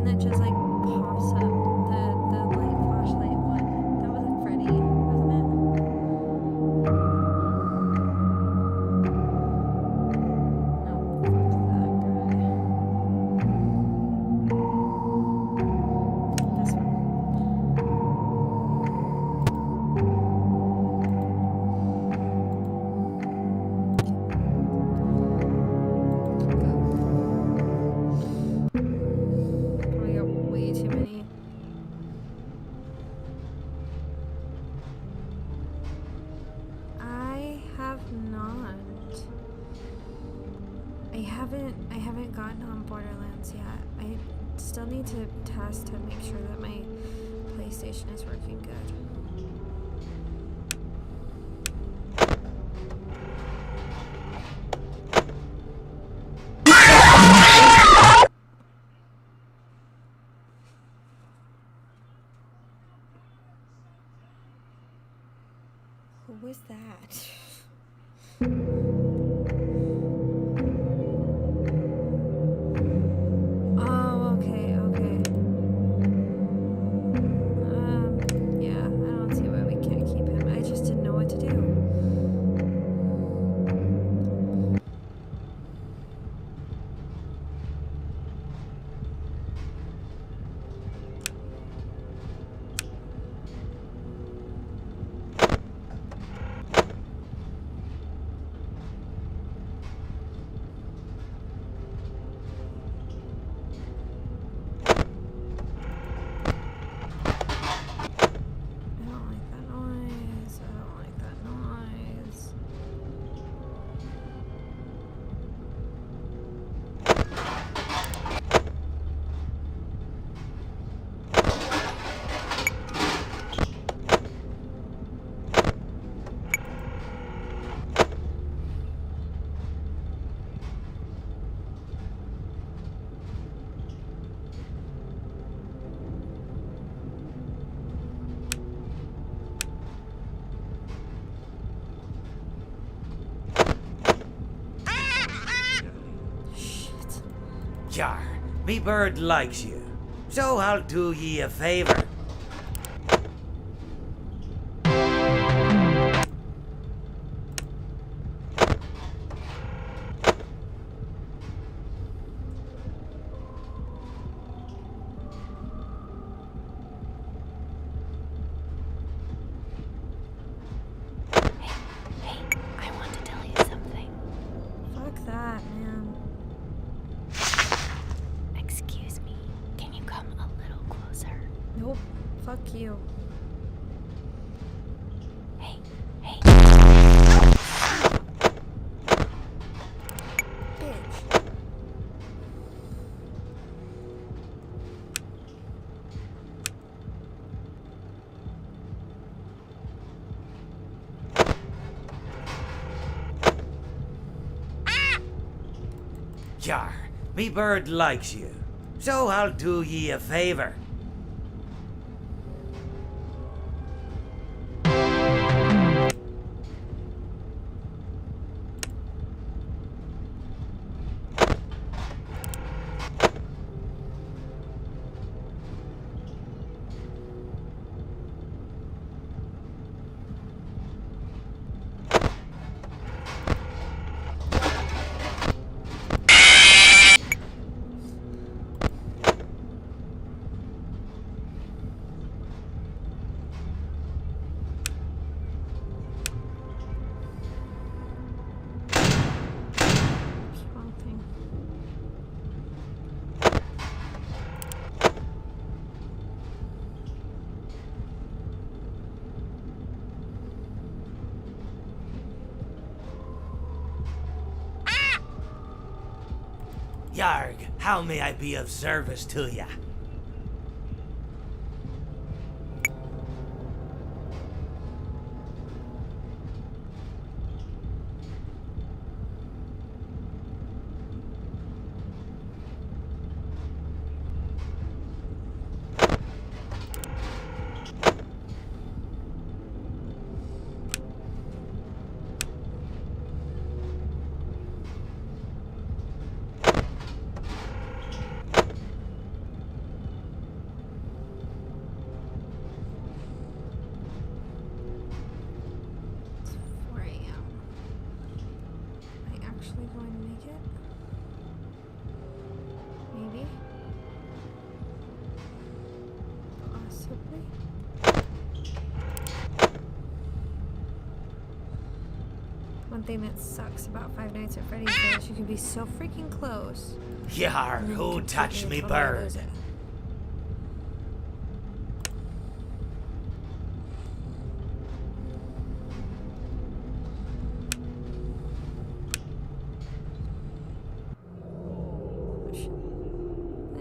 one that just like pops up. The light flashlight one. That was a Freddy, wasn't it? No, fuck that guy. This one. We got way too many. I have not. I haven't gotten on Borderlands yet. I still need to test to make sure that my PlayStation is working good. Who was that? Oh, okay, okay. Yeah, I don't see why we can't keep him. I just didn't know what to do. I don't like that noise. I don't like that noise. Shit. Yar, me bird likes you, so I'll do ye a favor. Hey, I want to tell you something. Fuck that, man. Excuse me, can you come a little closer? Nope. Fuck you. Hey, hey. Bitch. Yar, me bird likes you, so I'll do ye a favor. Wrong thing. Yarg, how may I be of service to ya? thing that sucks about Five Nights at Freddy's is you can be so freaking close. Yar, and then who touched me completely totally bird? lose it. Oh, shit.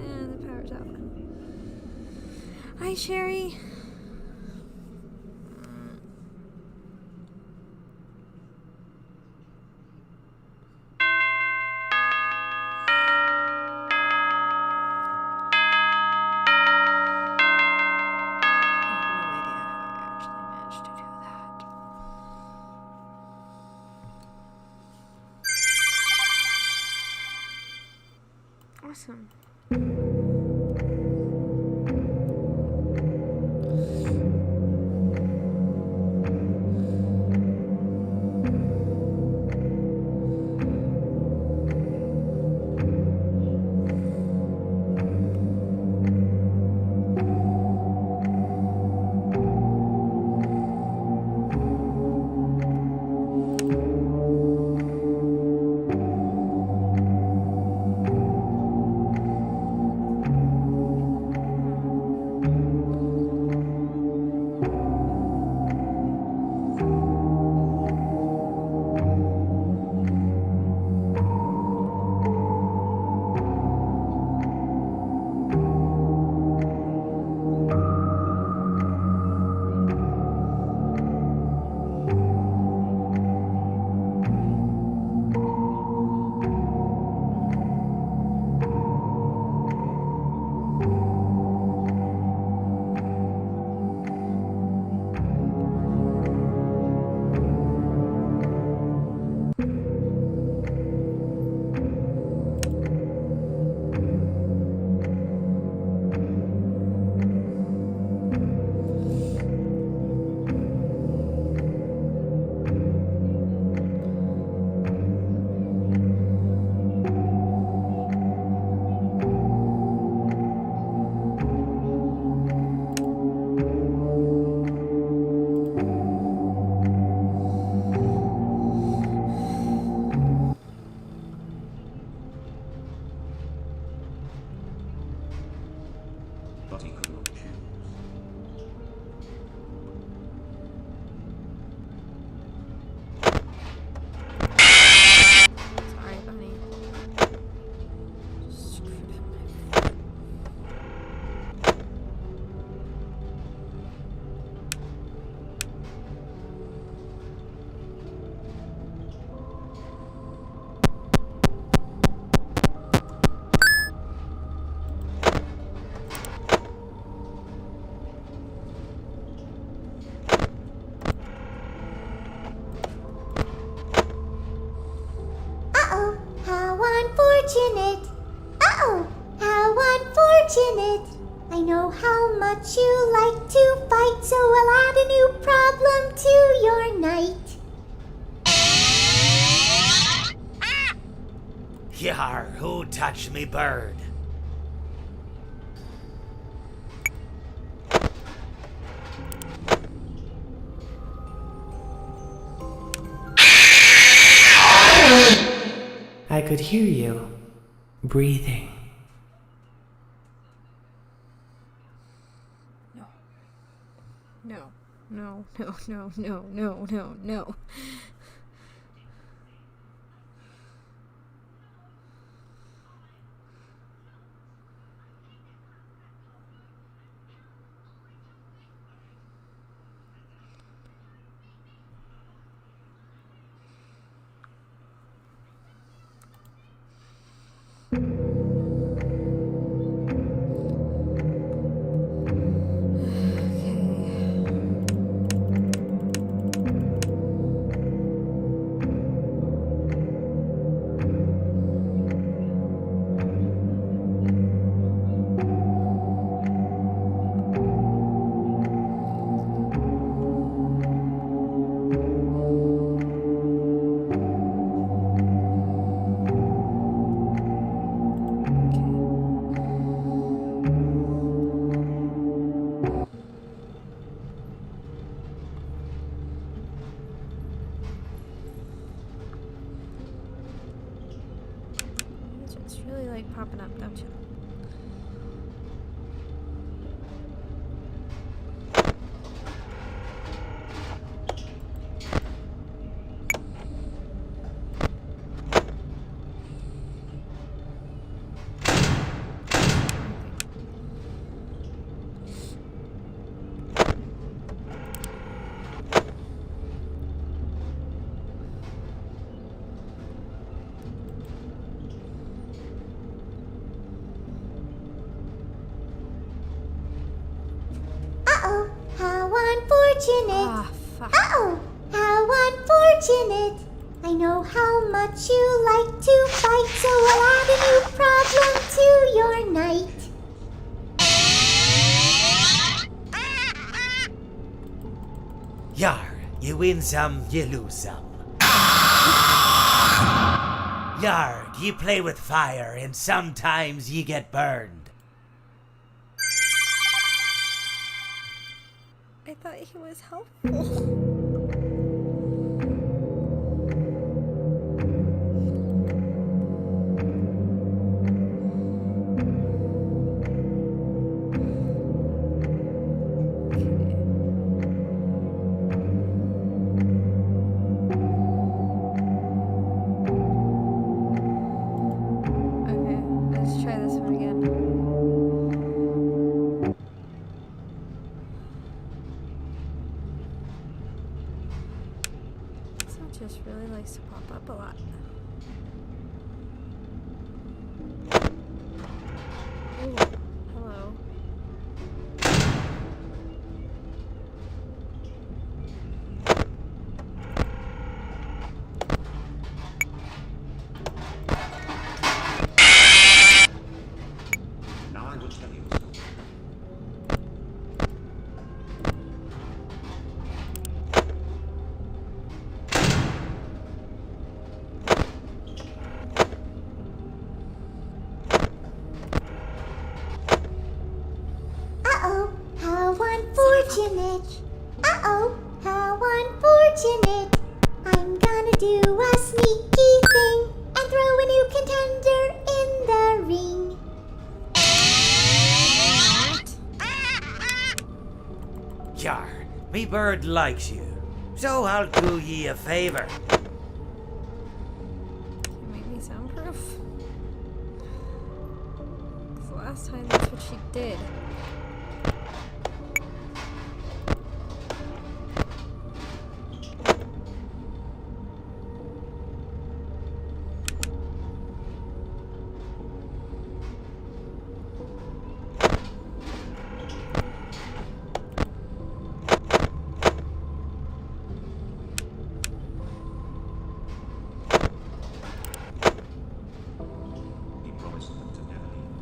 And the power's out. Hi, Sherry. I have no idea how I actually managed to do that. Awesome. But he could not choose. Sorry, bunny. Screwed up my foot. Uh-oh, how unfortunate. Uh-oh, how unfortunate. I know how much you like to fight, so I'll add a new problem to your night. Yar, who touched me bird? I could hear you breathing. No. No, no, no, no, no, no, no. unfortunate. Ah, fuck. Oh, how unfortunate. I know how much you like to fight, so I'll add a new problem to your night. Yar, you win some, you lose some. Yar, you play with fire and sometimes you get burned. I thought he was helpful. Okay, let's try this one again. This one just really likes to pop up a lot. Ooh, hello. Now I will tell you. Uh-oh, how unfortunate. Uh-oh, how unfortunate. I'm gonna do a sneaky thing and throw a new contender in the ring. Yar, me bird likes you, so I'll do ye a favor. Can you make me soundproof? 'Cause last time that's what she did. He promised them to never leave.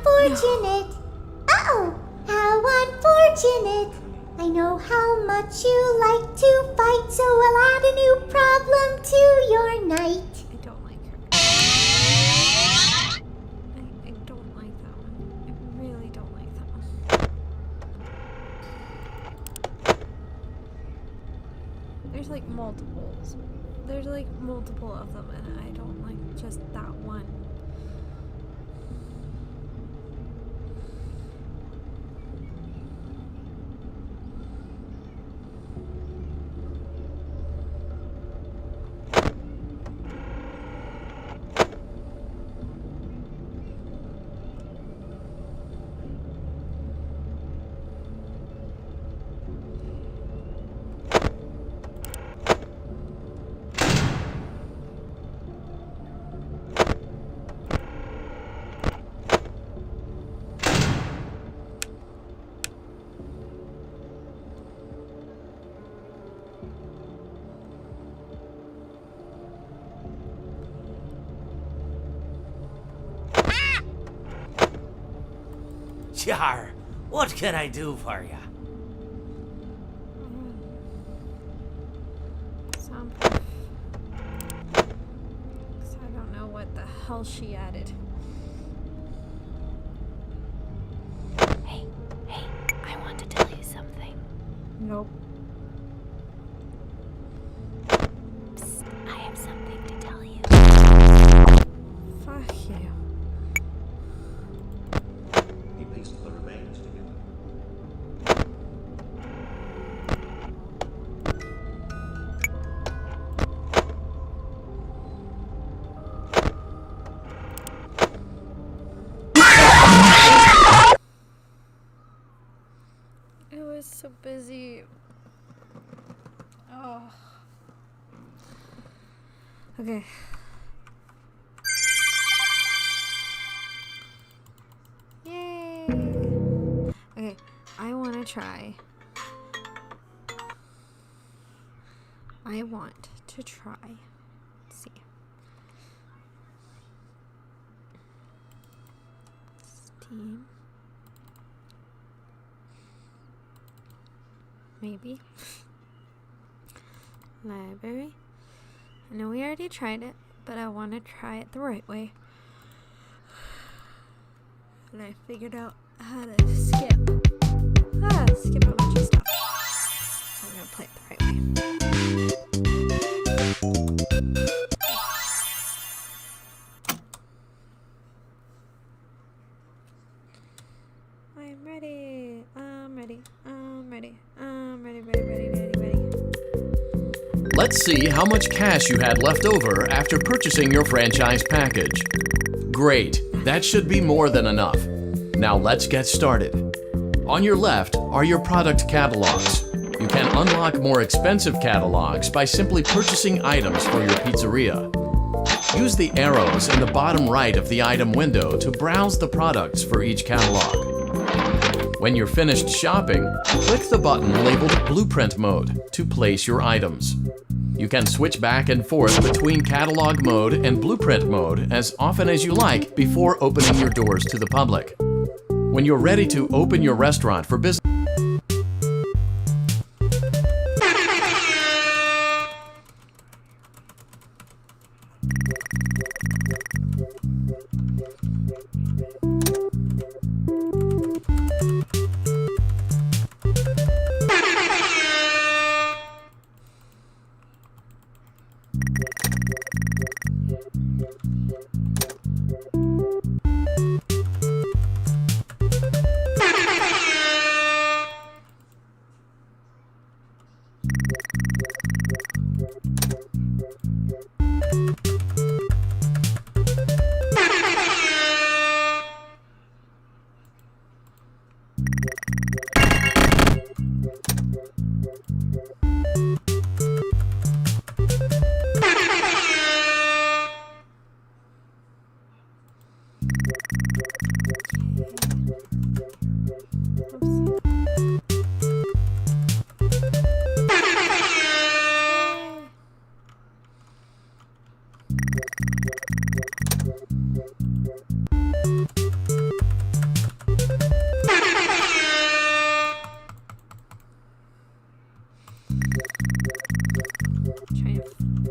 unfortunate. Uh-oh, how unfortunate. I know how much you like to fight, so I'll add a new problem to your night. I don't like her. I don't like that one. I really don't like that one. There's like multiples. There's like multiple of them, and I don't like just that one. Jar, what can I do for you? Soundproof. 'Cause I don't know what the hell she added. Hey, I want to tell you something. Nope. Psst, I have something to tell you. Fuck you. He pieced the remains together. I was so busy. Oh. Okay. Yay! Okay, I want to try. I want to try. Let's see. Steam. Maybe. Library. I know we already tried it, but I want to try it the right way. And I figured out how to skip. Skip a bunch of stuff. So I'm gonna play it the right way. I'm ready. I'm ready. I'm ready. I'm ready, ready, ready, ready, ready. Let's see how much cash you had left over after purchasing your franchise package. Great, that should be more than enough. Now let's get started. On your left are your product catalogs. You can unlock more expensive catalogs by simply purchasing items for your pizzeria. Use the arrows in the bottom right of the item window to browse the products for each catalog. When you're finished shopping, click the button labeled Blueprint Mode to place your items. You can switch back and forth between Catalog Mode and Blueprint Mode as often as you like before opening your doors to the public. When you're ready to open your restaurant for business,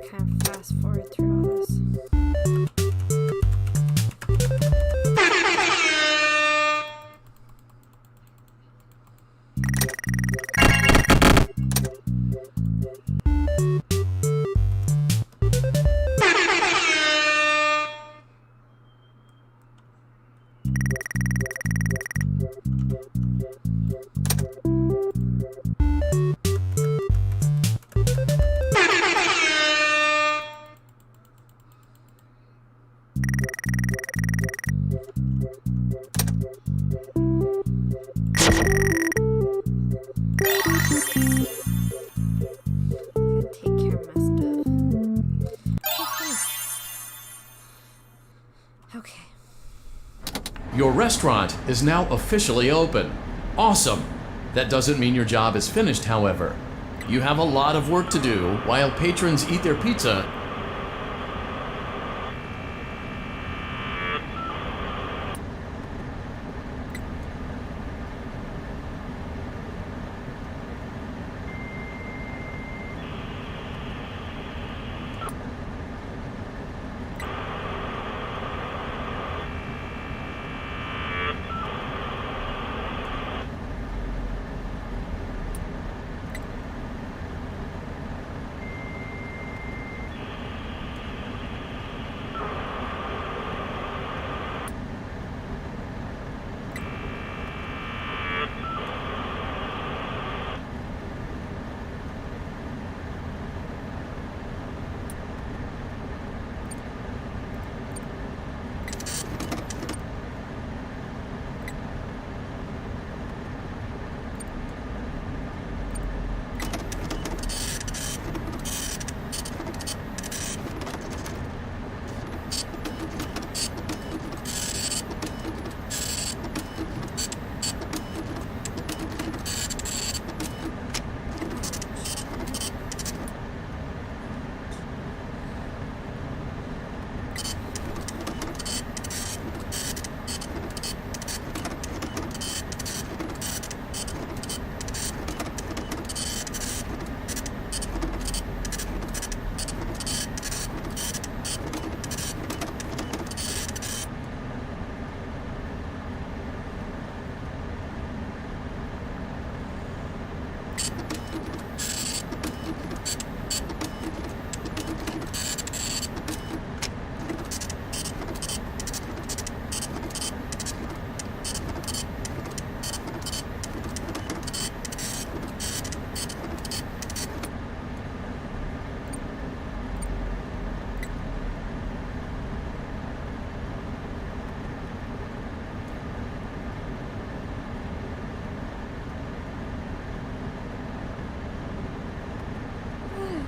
kind of fast forward through all this. Gotta take care of my stuff. Okay. Your restaurant is now officially open. Awesome! That doesn't mean your job is finished, however. You have a lot of work to do while patrons eat their pizza.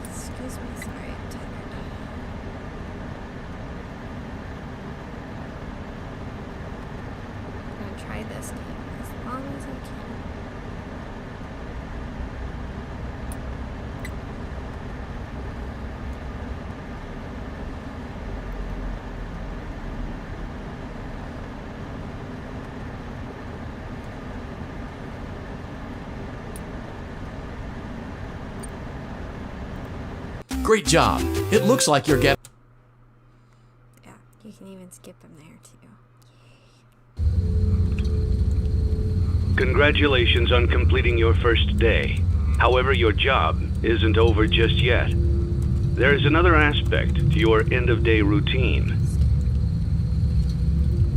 Excuse me, sorry, I'm tired. I'm gonna try this game as long as I can. Great job! It looks like you're getting... Yeah, you can even skip them there too. Congratulations on completing your first day. However, your job isn't over just yet. There is another aspect to your end-of-day routine.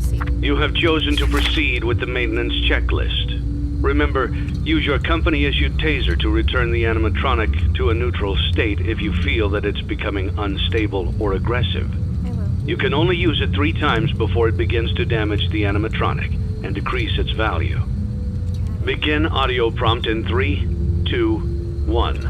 See. You have chosen to proceed with the maintenance checklist. Remember, use your company-issued taser to return the animatronic to a neutral state if you feel that it's becoming unstable or aggressive. I will. You can only use it 3 times before it begins to damage the animatronic and decrease its value. Begin audio prompt in 3, 2, 1.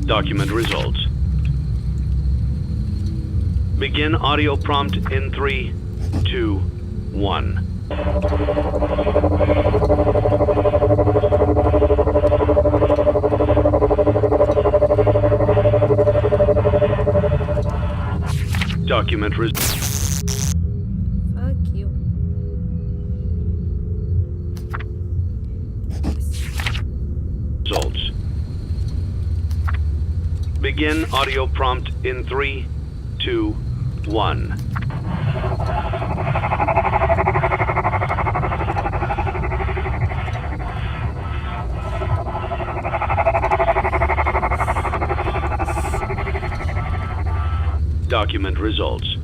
Document results. Begin audio prompt in 3, 2, 1. Document results. Fuck you. results. Begin audio prompt in 3, 2, 1. Document results.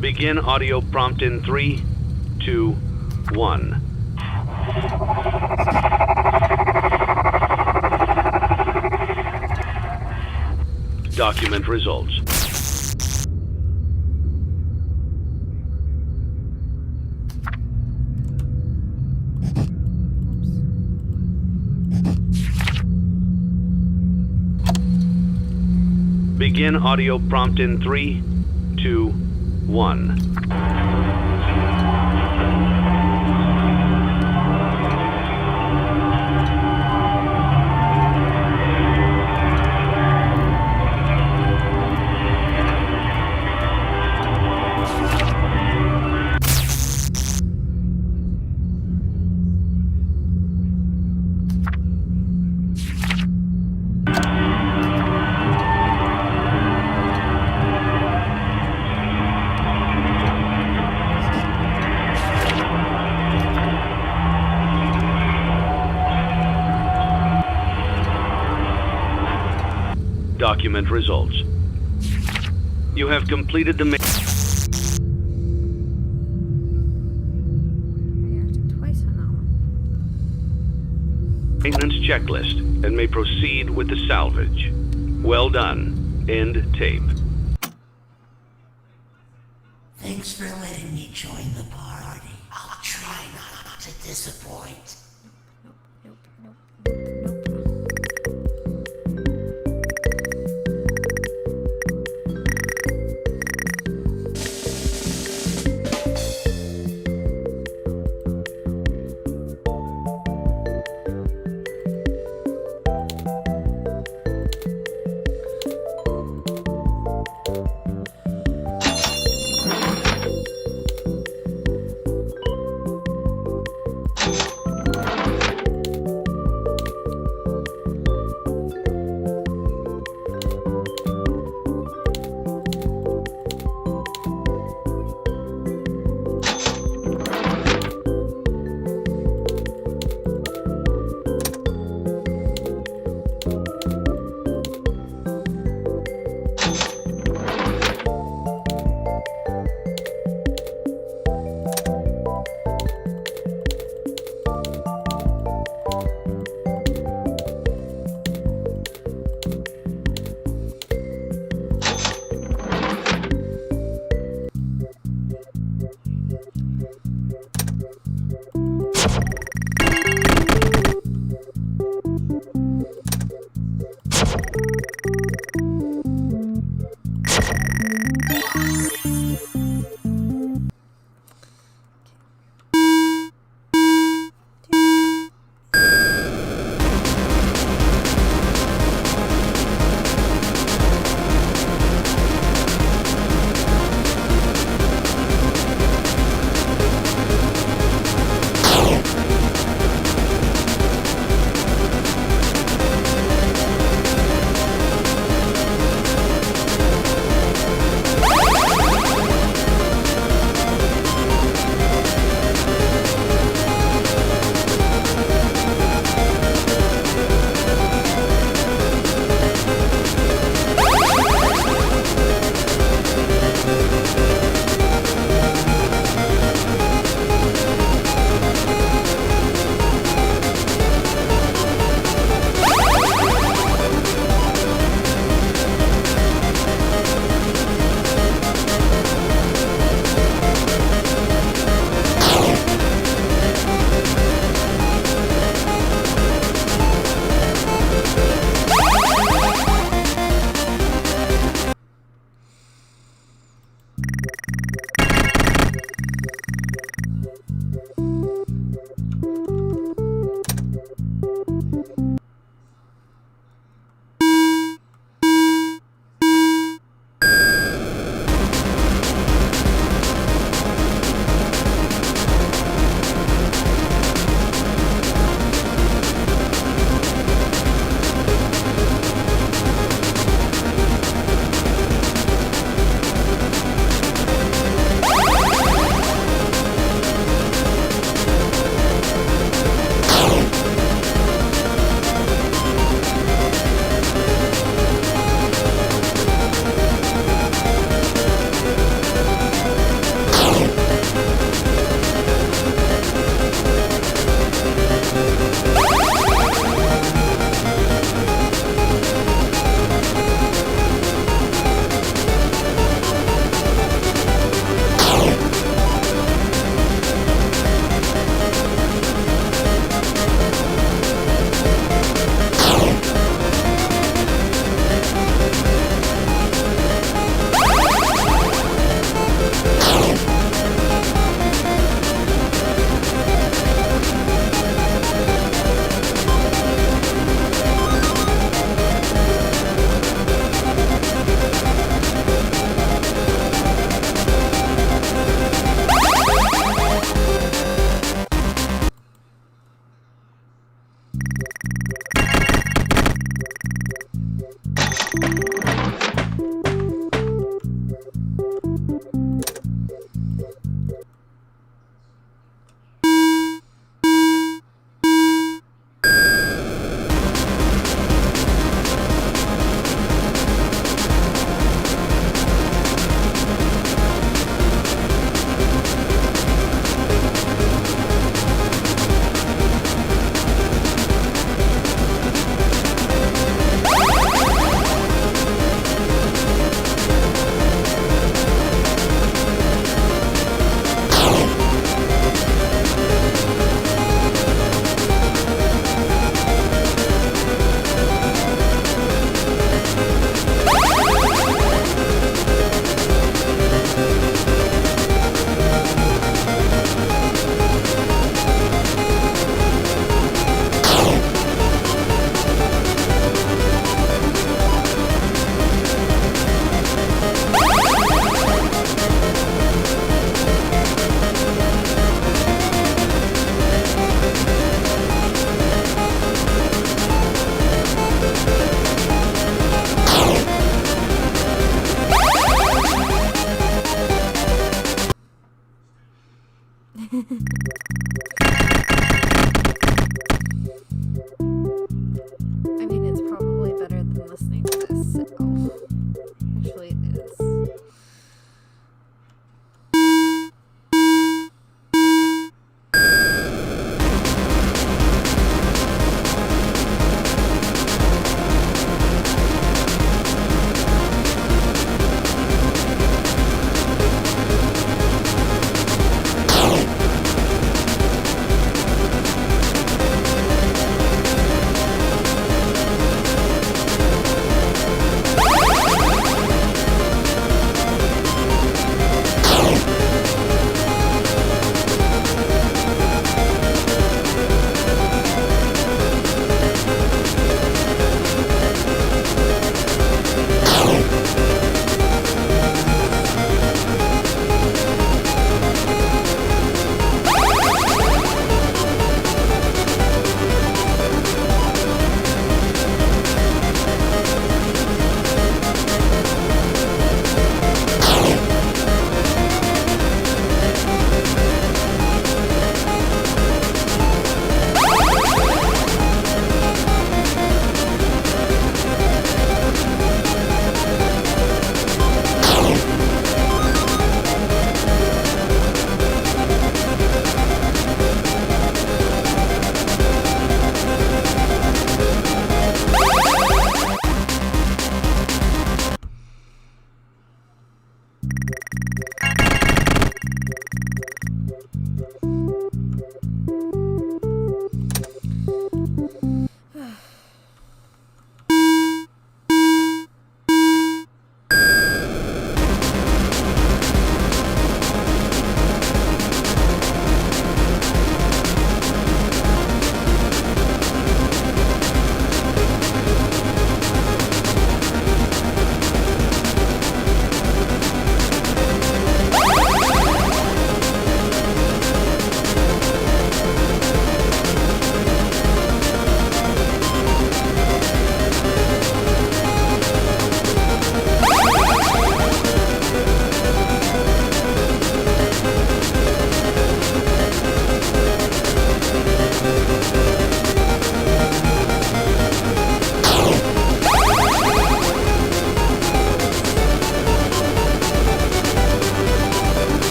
Begin audio prompt in 3, 2, 1. Document results. Begin audio prompt in 3, 2, 1. Document results. You have completed the Reacted twice on that one. maintenance checklist and may proceed with the salvage. Well done. End tape. Thanks for letting me join the party. I'll try not to disappoint. Nope, nope, nope, nope. I mean, it's probably better than listening to this, so actually it is.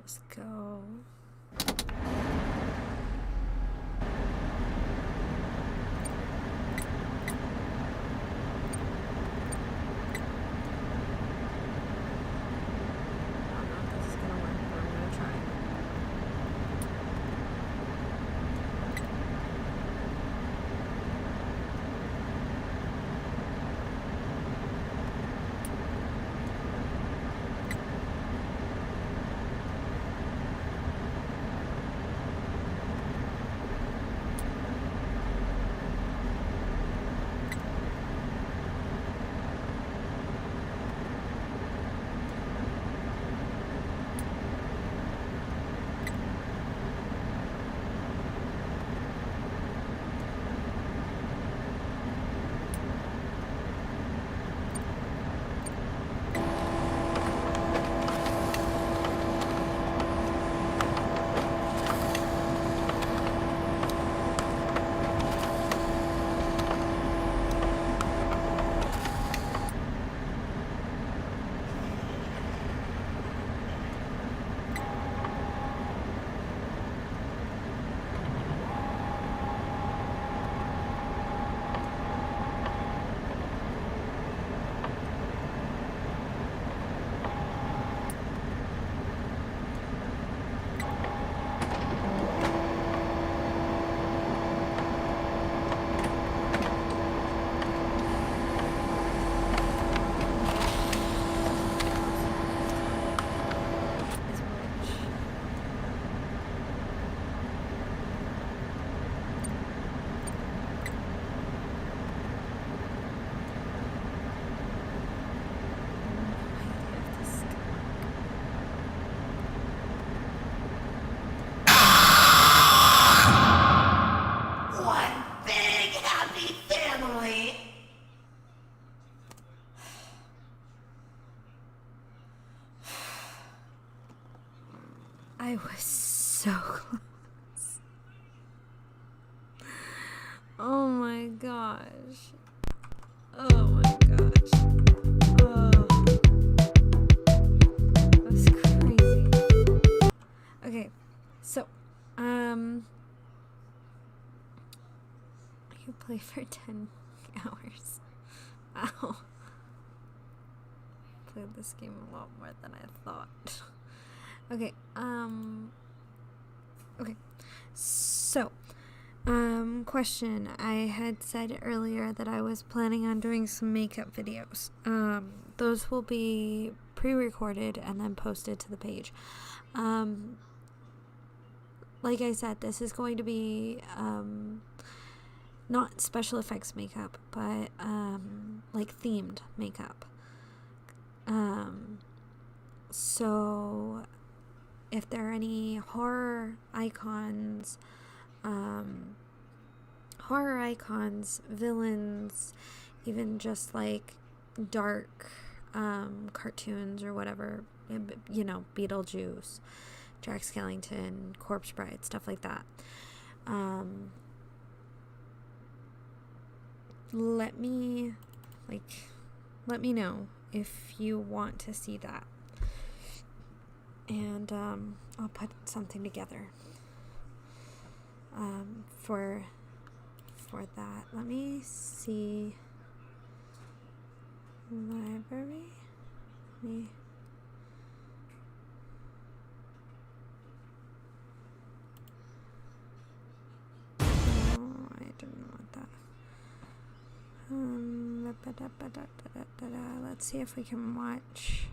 Just go. I don't know if this is gonna work, but I'm gonna try. Is which? One big happy family. I was so close. Oh my gosh. Oh my gosh. Oh. That was crazy. Okay, so, I could play for 10 hours. Ow. Played this game a lot more than I thought. Okay, okay, so, question. I had said earlier that I was planning on doing some makeup videos. Those will be pre-recorded and then posted to the page. Like I said, this is going to be, not special effects makeup, but, like themed makeup. So if there are any horror icons, villains, even just like dark cartoons or whatever, you know, Beetlejuice, Jack Skellington, Corpse Bride, stuff like that. Let me know if you want to see that. And I'll put something together for that. Let me see. Library. Me. Oh, I didn't want that. Let's see if we can watch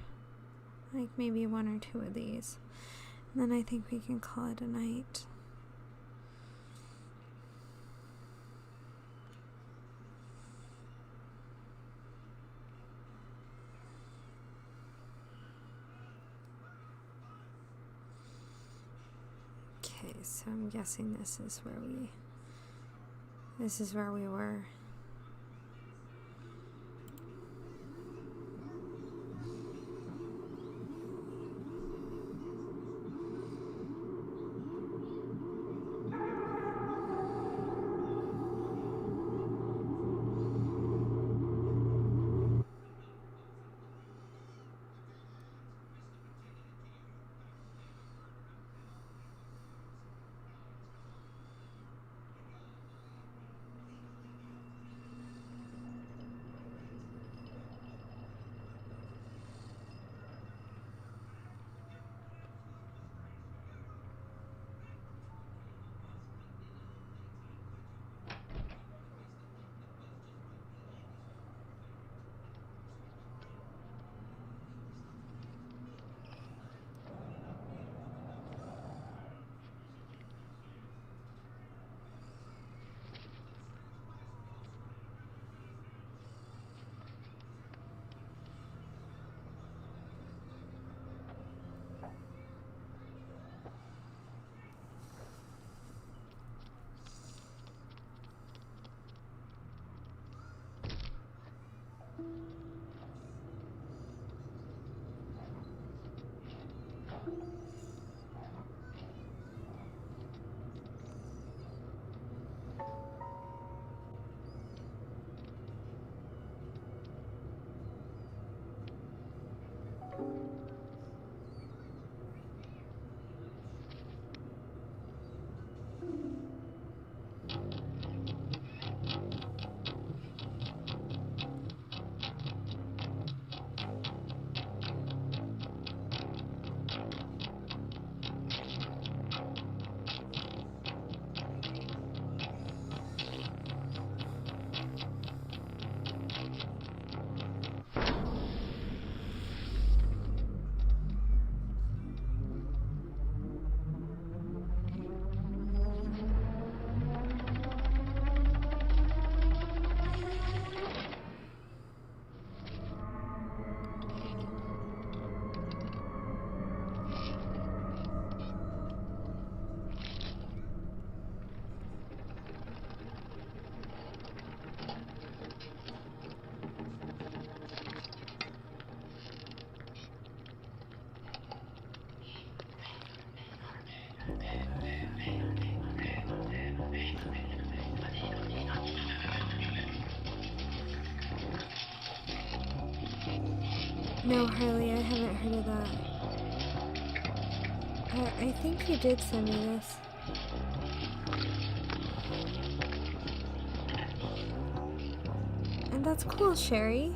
like maybe one or two of these, and then I think we can call it a night. Okay. Okay, so I'm guessing this is where we were. No, Harley, I haven't heard of that. I think you did send me this. And that's cool, Sherry.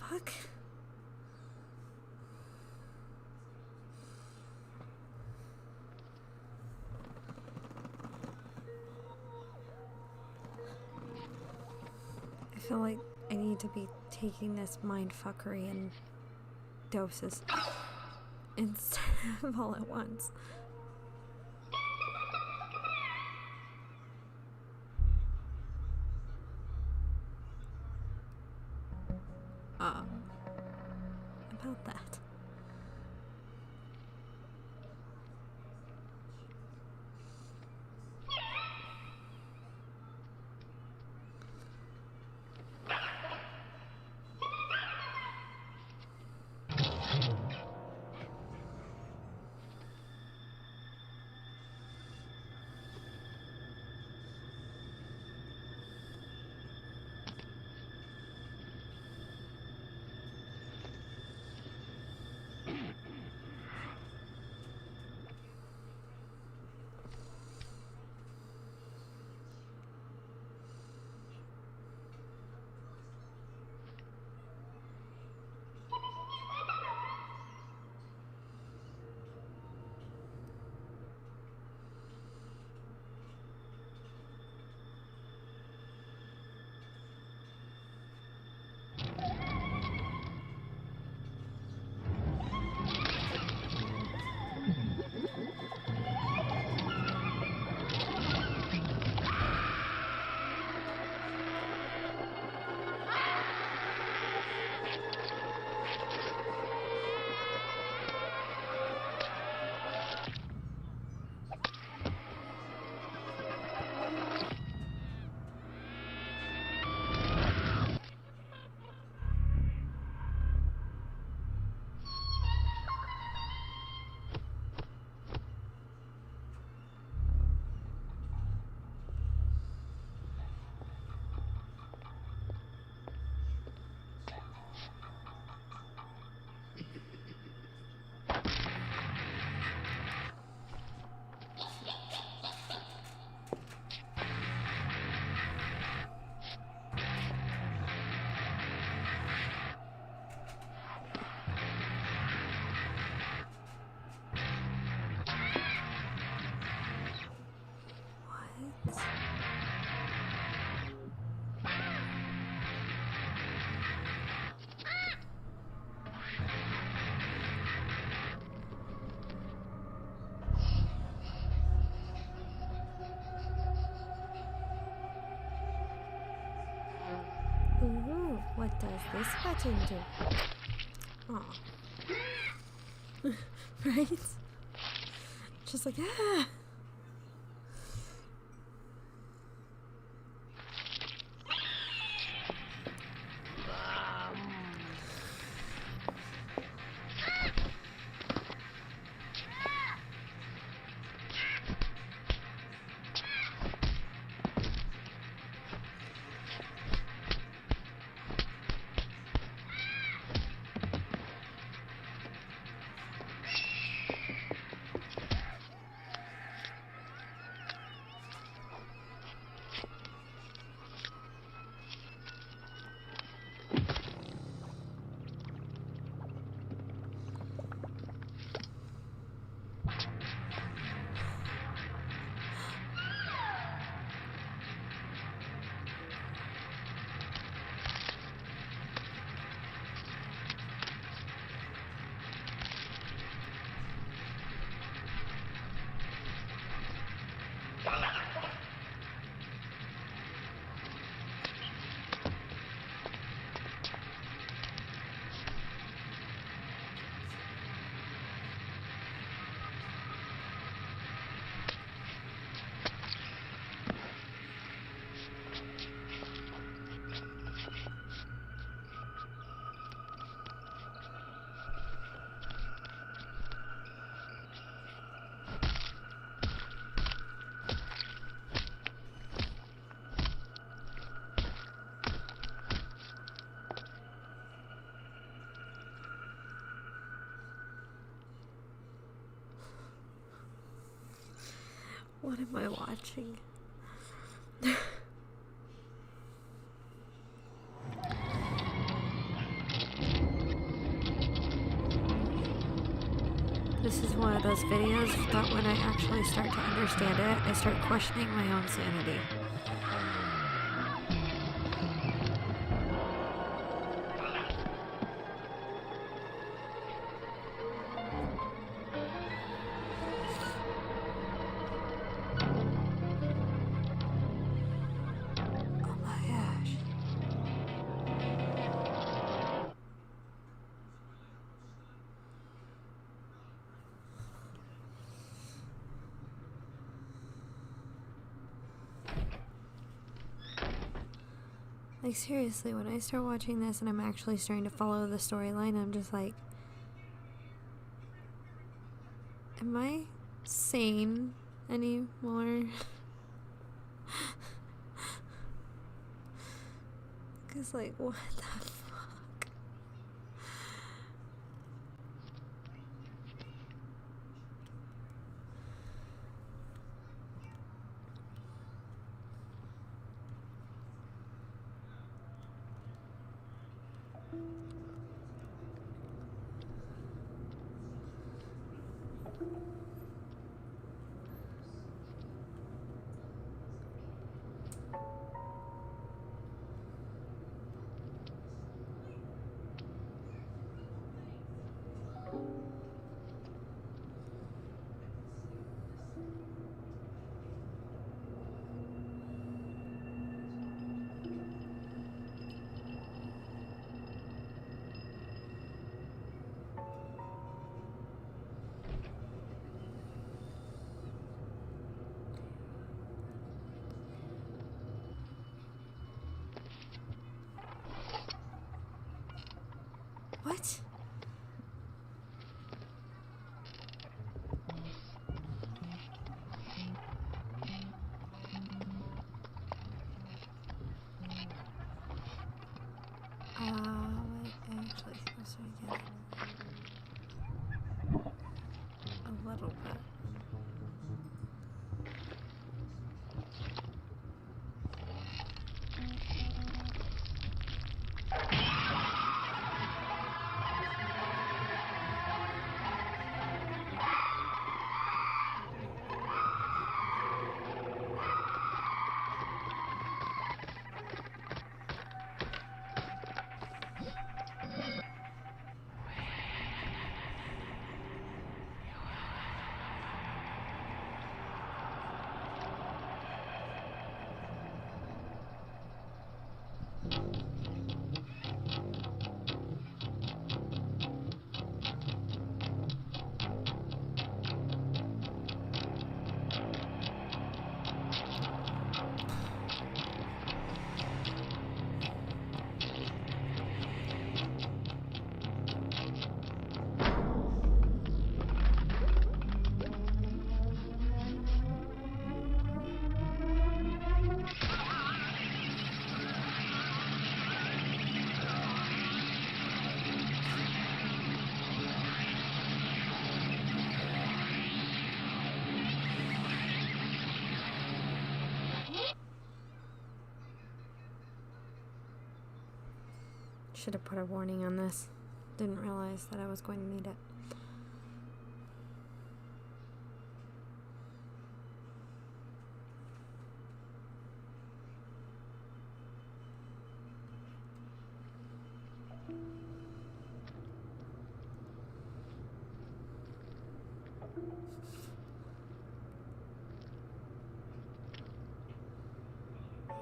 Fuck. I feel like I need to be taking this mindfuckery in doses instead of all at once. About that. Ooh, what does this button do? Aw. Right? Just like, ah! What am I watching? This is one of those videos that when I actually start to understand it, I start questioning my own sanity. Oh my gosh. Like, seriously, when I start watching this and I'm actually starting to follow the storyline, I'm just like, am I sane anymore? Because, like, what the fuck? What? Wait, actually, supposed to get a little bit. Should have put a warning on this. Didn't realize that I was going to need it.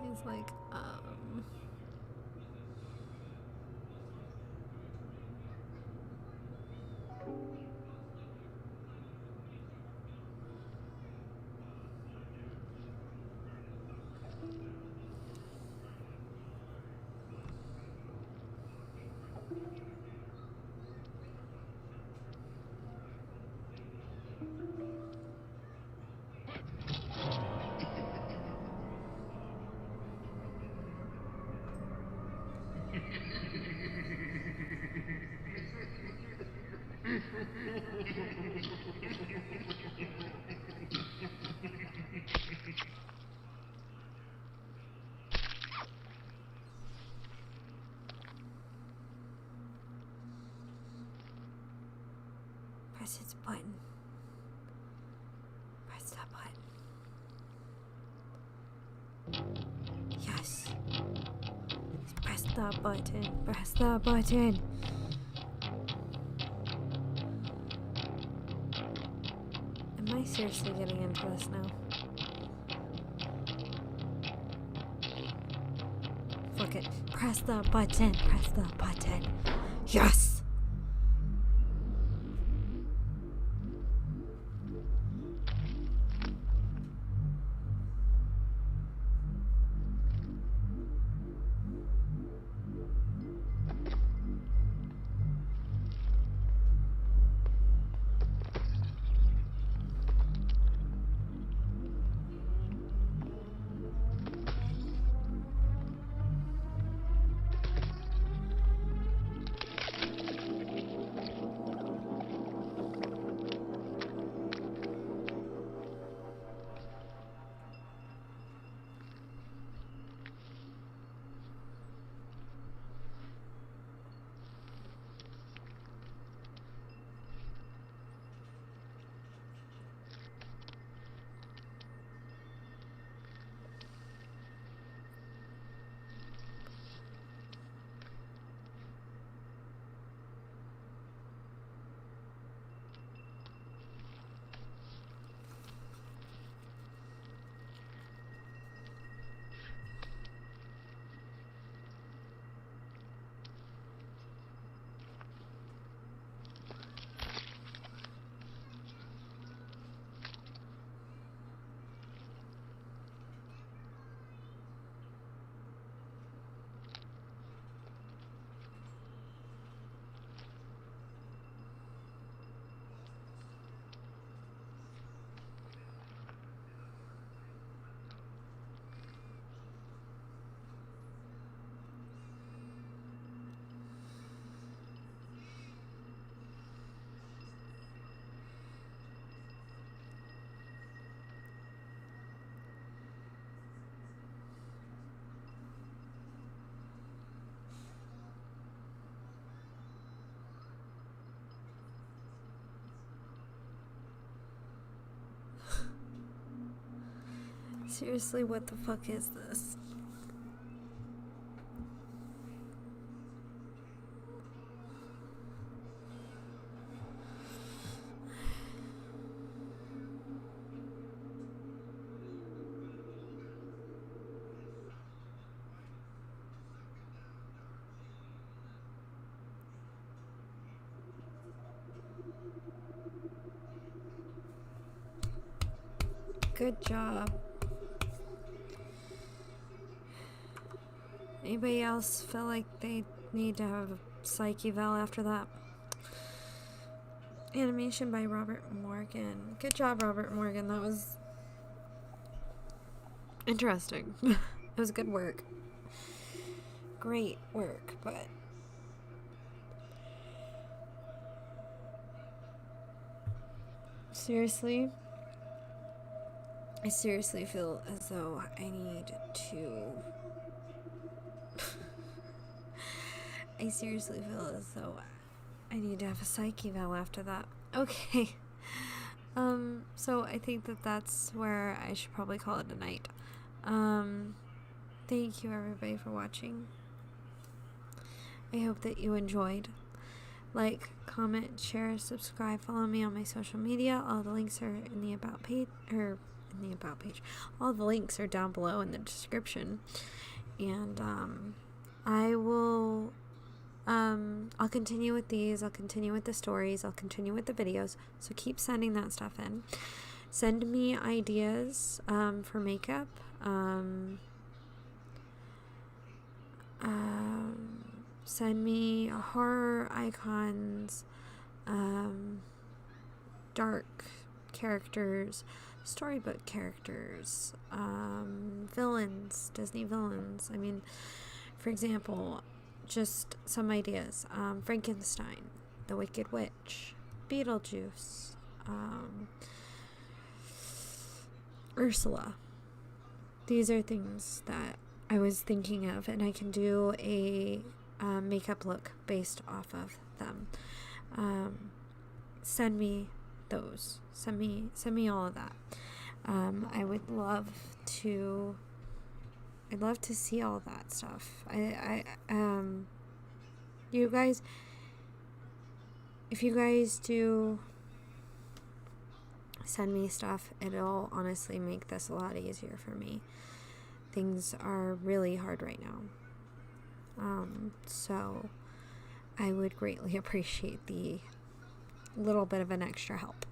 He's like, Press its button. Press that button. Yes. Press the button. Press the button. Am I seriously getting into this now? Fuck it. Press the button. Press the button. Yes! Seriously, what the fuck is this? Good job. Anybody else feel like they need to have a psych eval after that? Animation by Robert Morgan. Good job, Robert Morgan. That was interesting. It was good work. Great work, but seriously, I seriously feel as though I need to I seriously feel as though I need to have a psych eval after that. Okay. So I think that that's where I should probably call it a night. Thank you everybody for watching. I hope that you enjoyed. Like, comment, share, subscribe, follow me on my social media. All the links are in the about page, All the links are down below in the description. And I will I'll continue with these. I'll continue with the stories. I'll continue with the videos. So keep sending that stuff in. Send me ideas for makeup. Send me horror icons, dark characters, storybook characters, villains, Disney villains. I mean, for example, just some ideas. Frankenstein, The Wicked Witch, Beetlejuice, Ursula. These are things that I was thinking of, and I can do a makeup look based off of them. Send me those. Send me all of that. I would love to. I'd love to see all that stuff. You guys, if you guys do send me stuff, it'll honestly make this a lot easier for me. Things are really hard right now. So I would greatly appreciate the little bit of an extra help.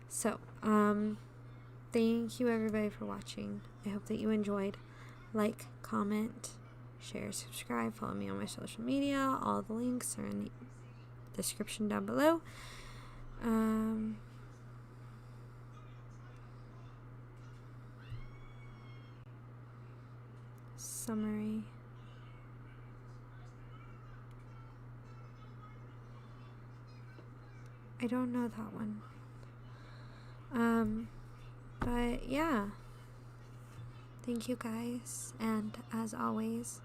So, thank you everybody for watching. I hope that you enjoyed. Like, comment, share, subscribe, follow me on my social media. All the links are in the description down below. Summary. I don't know that one. But yeah. Thank you guys, and as always,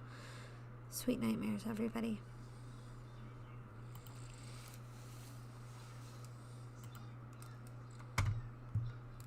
sweet nightmares, everybody.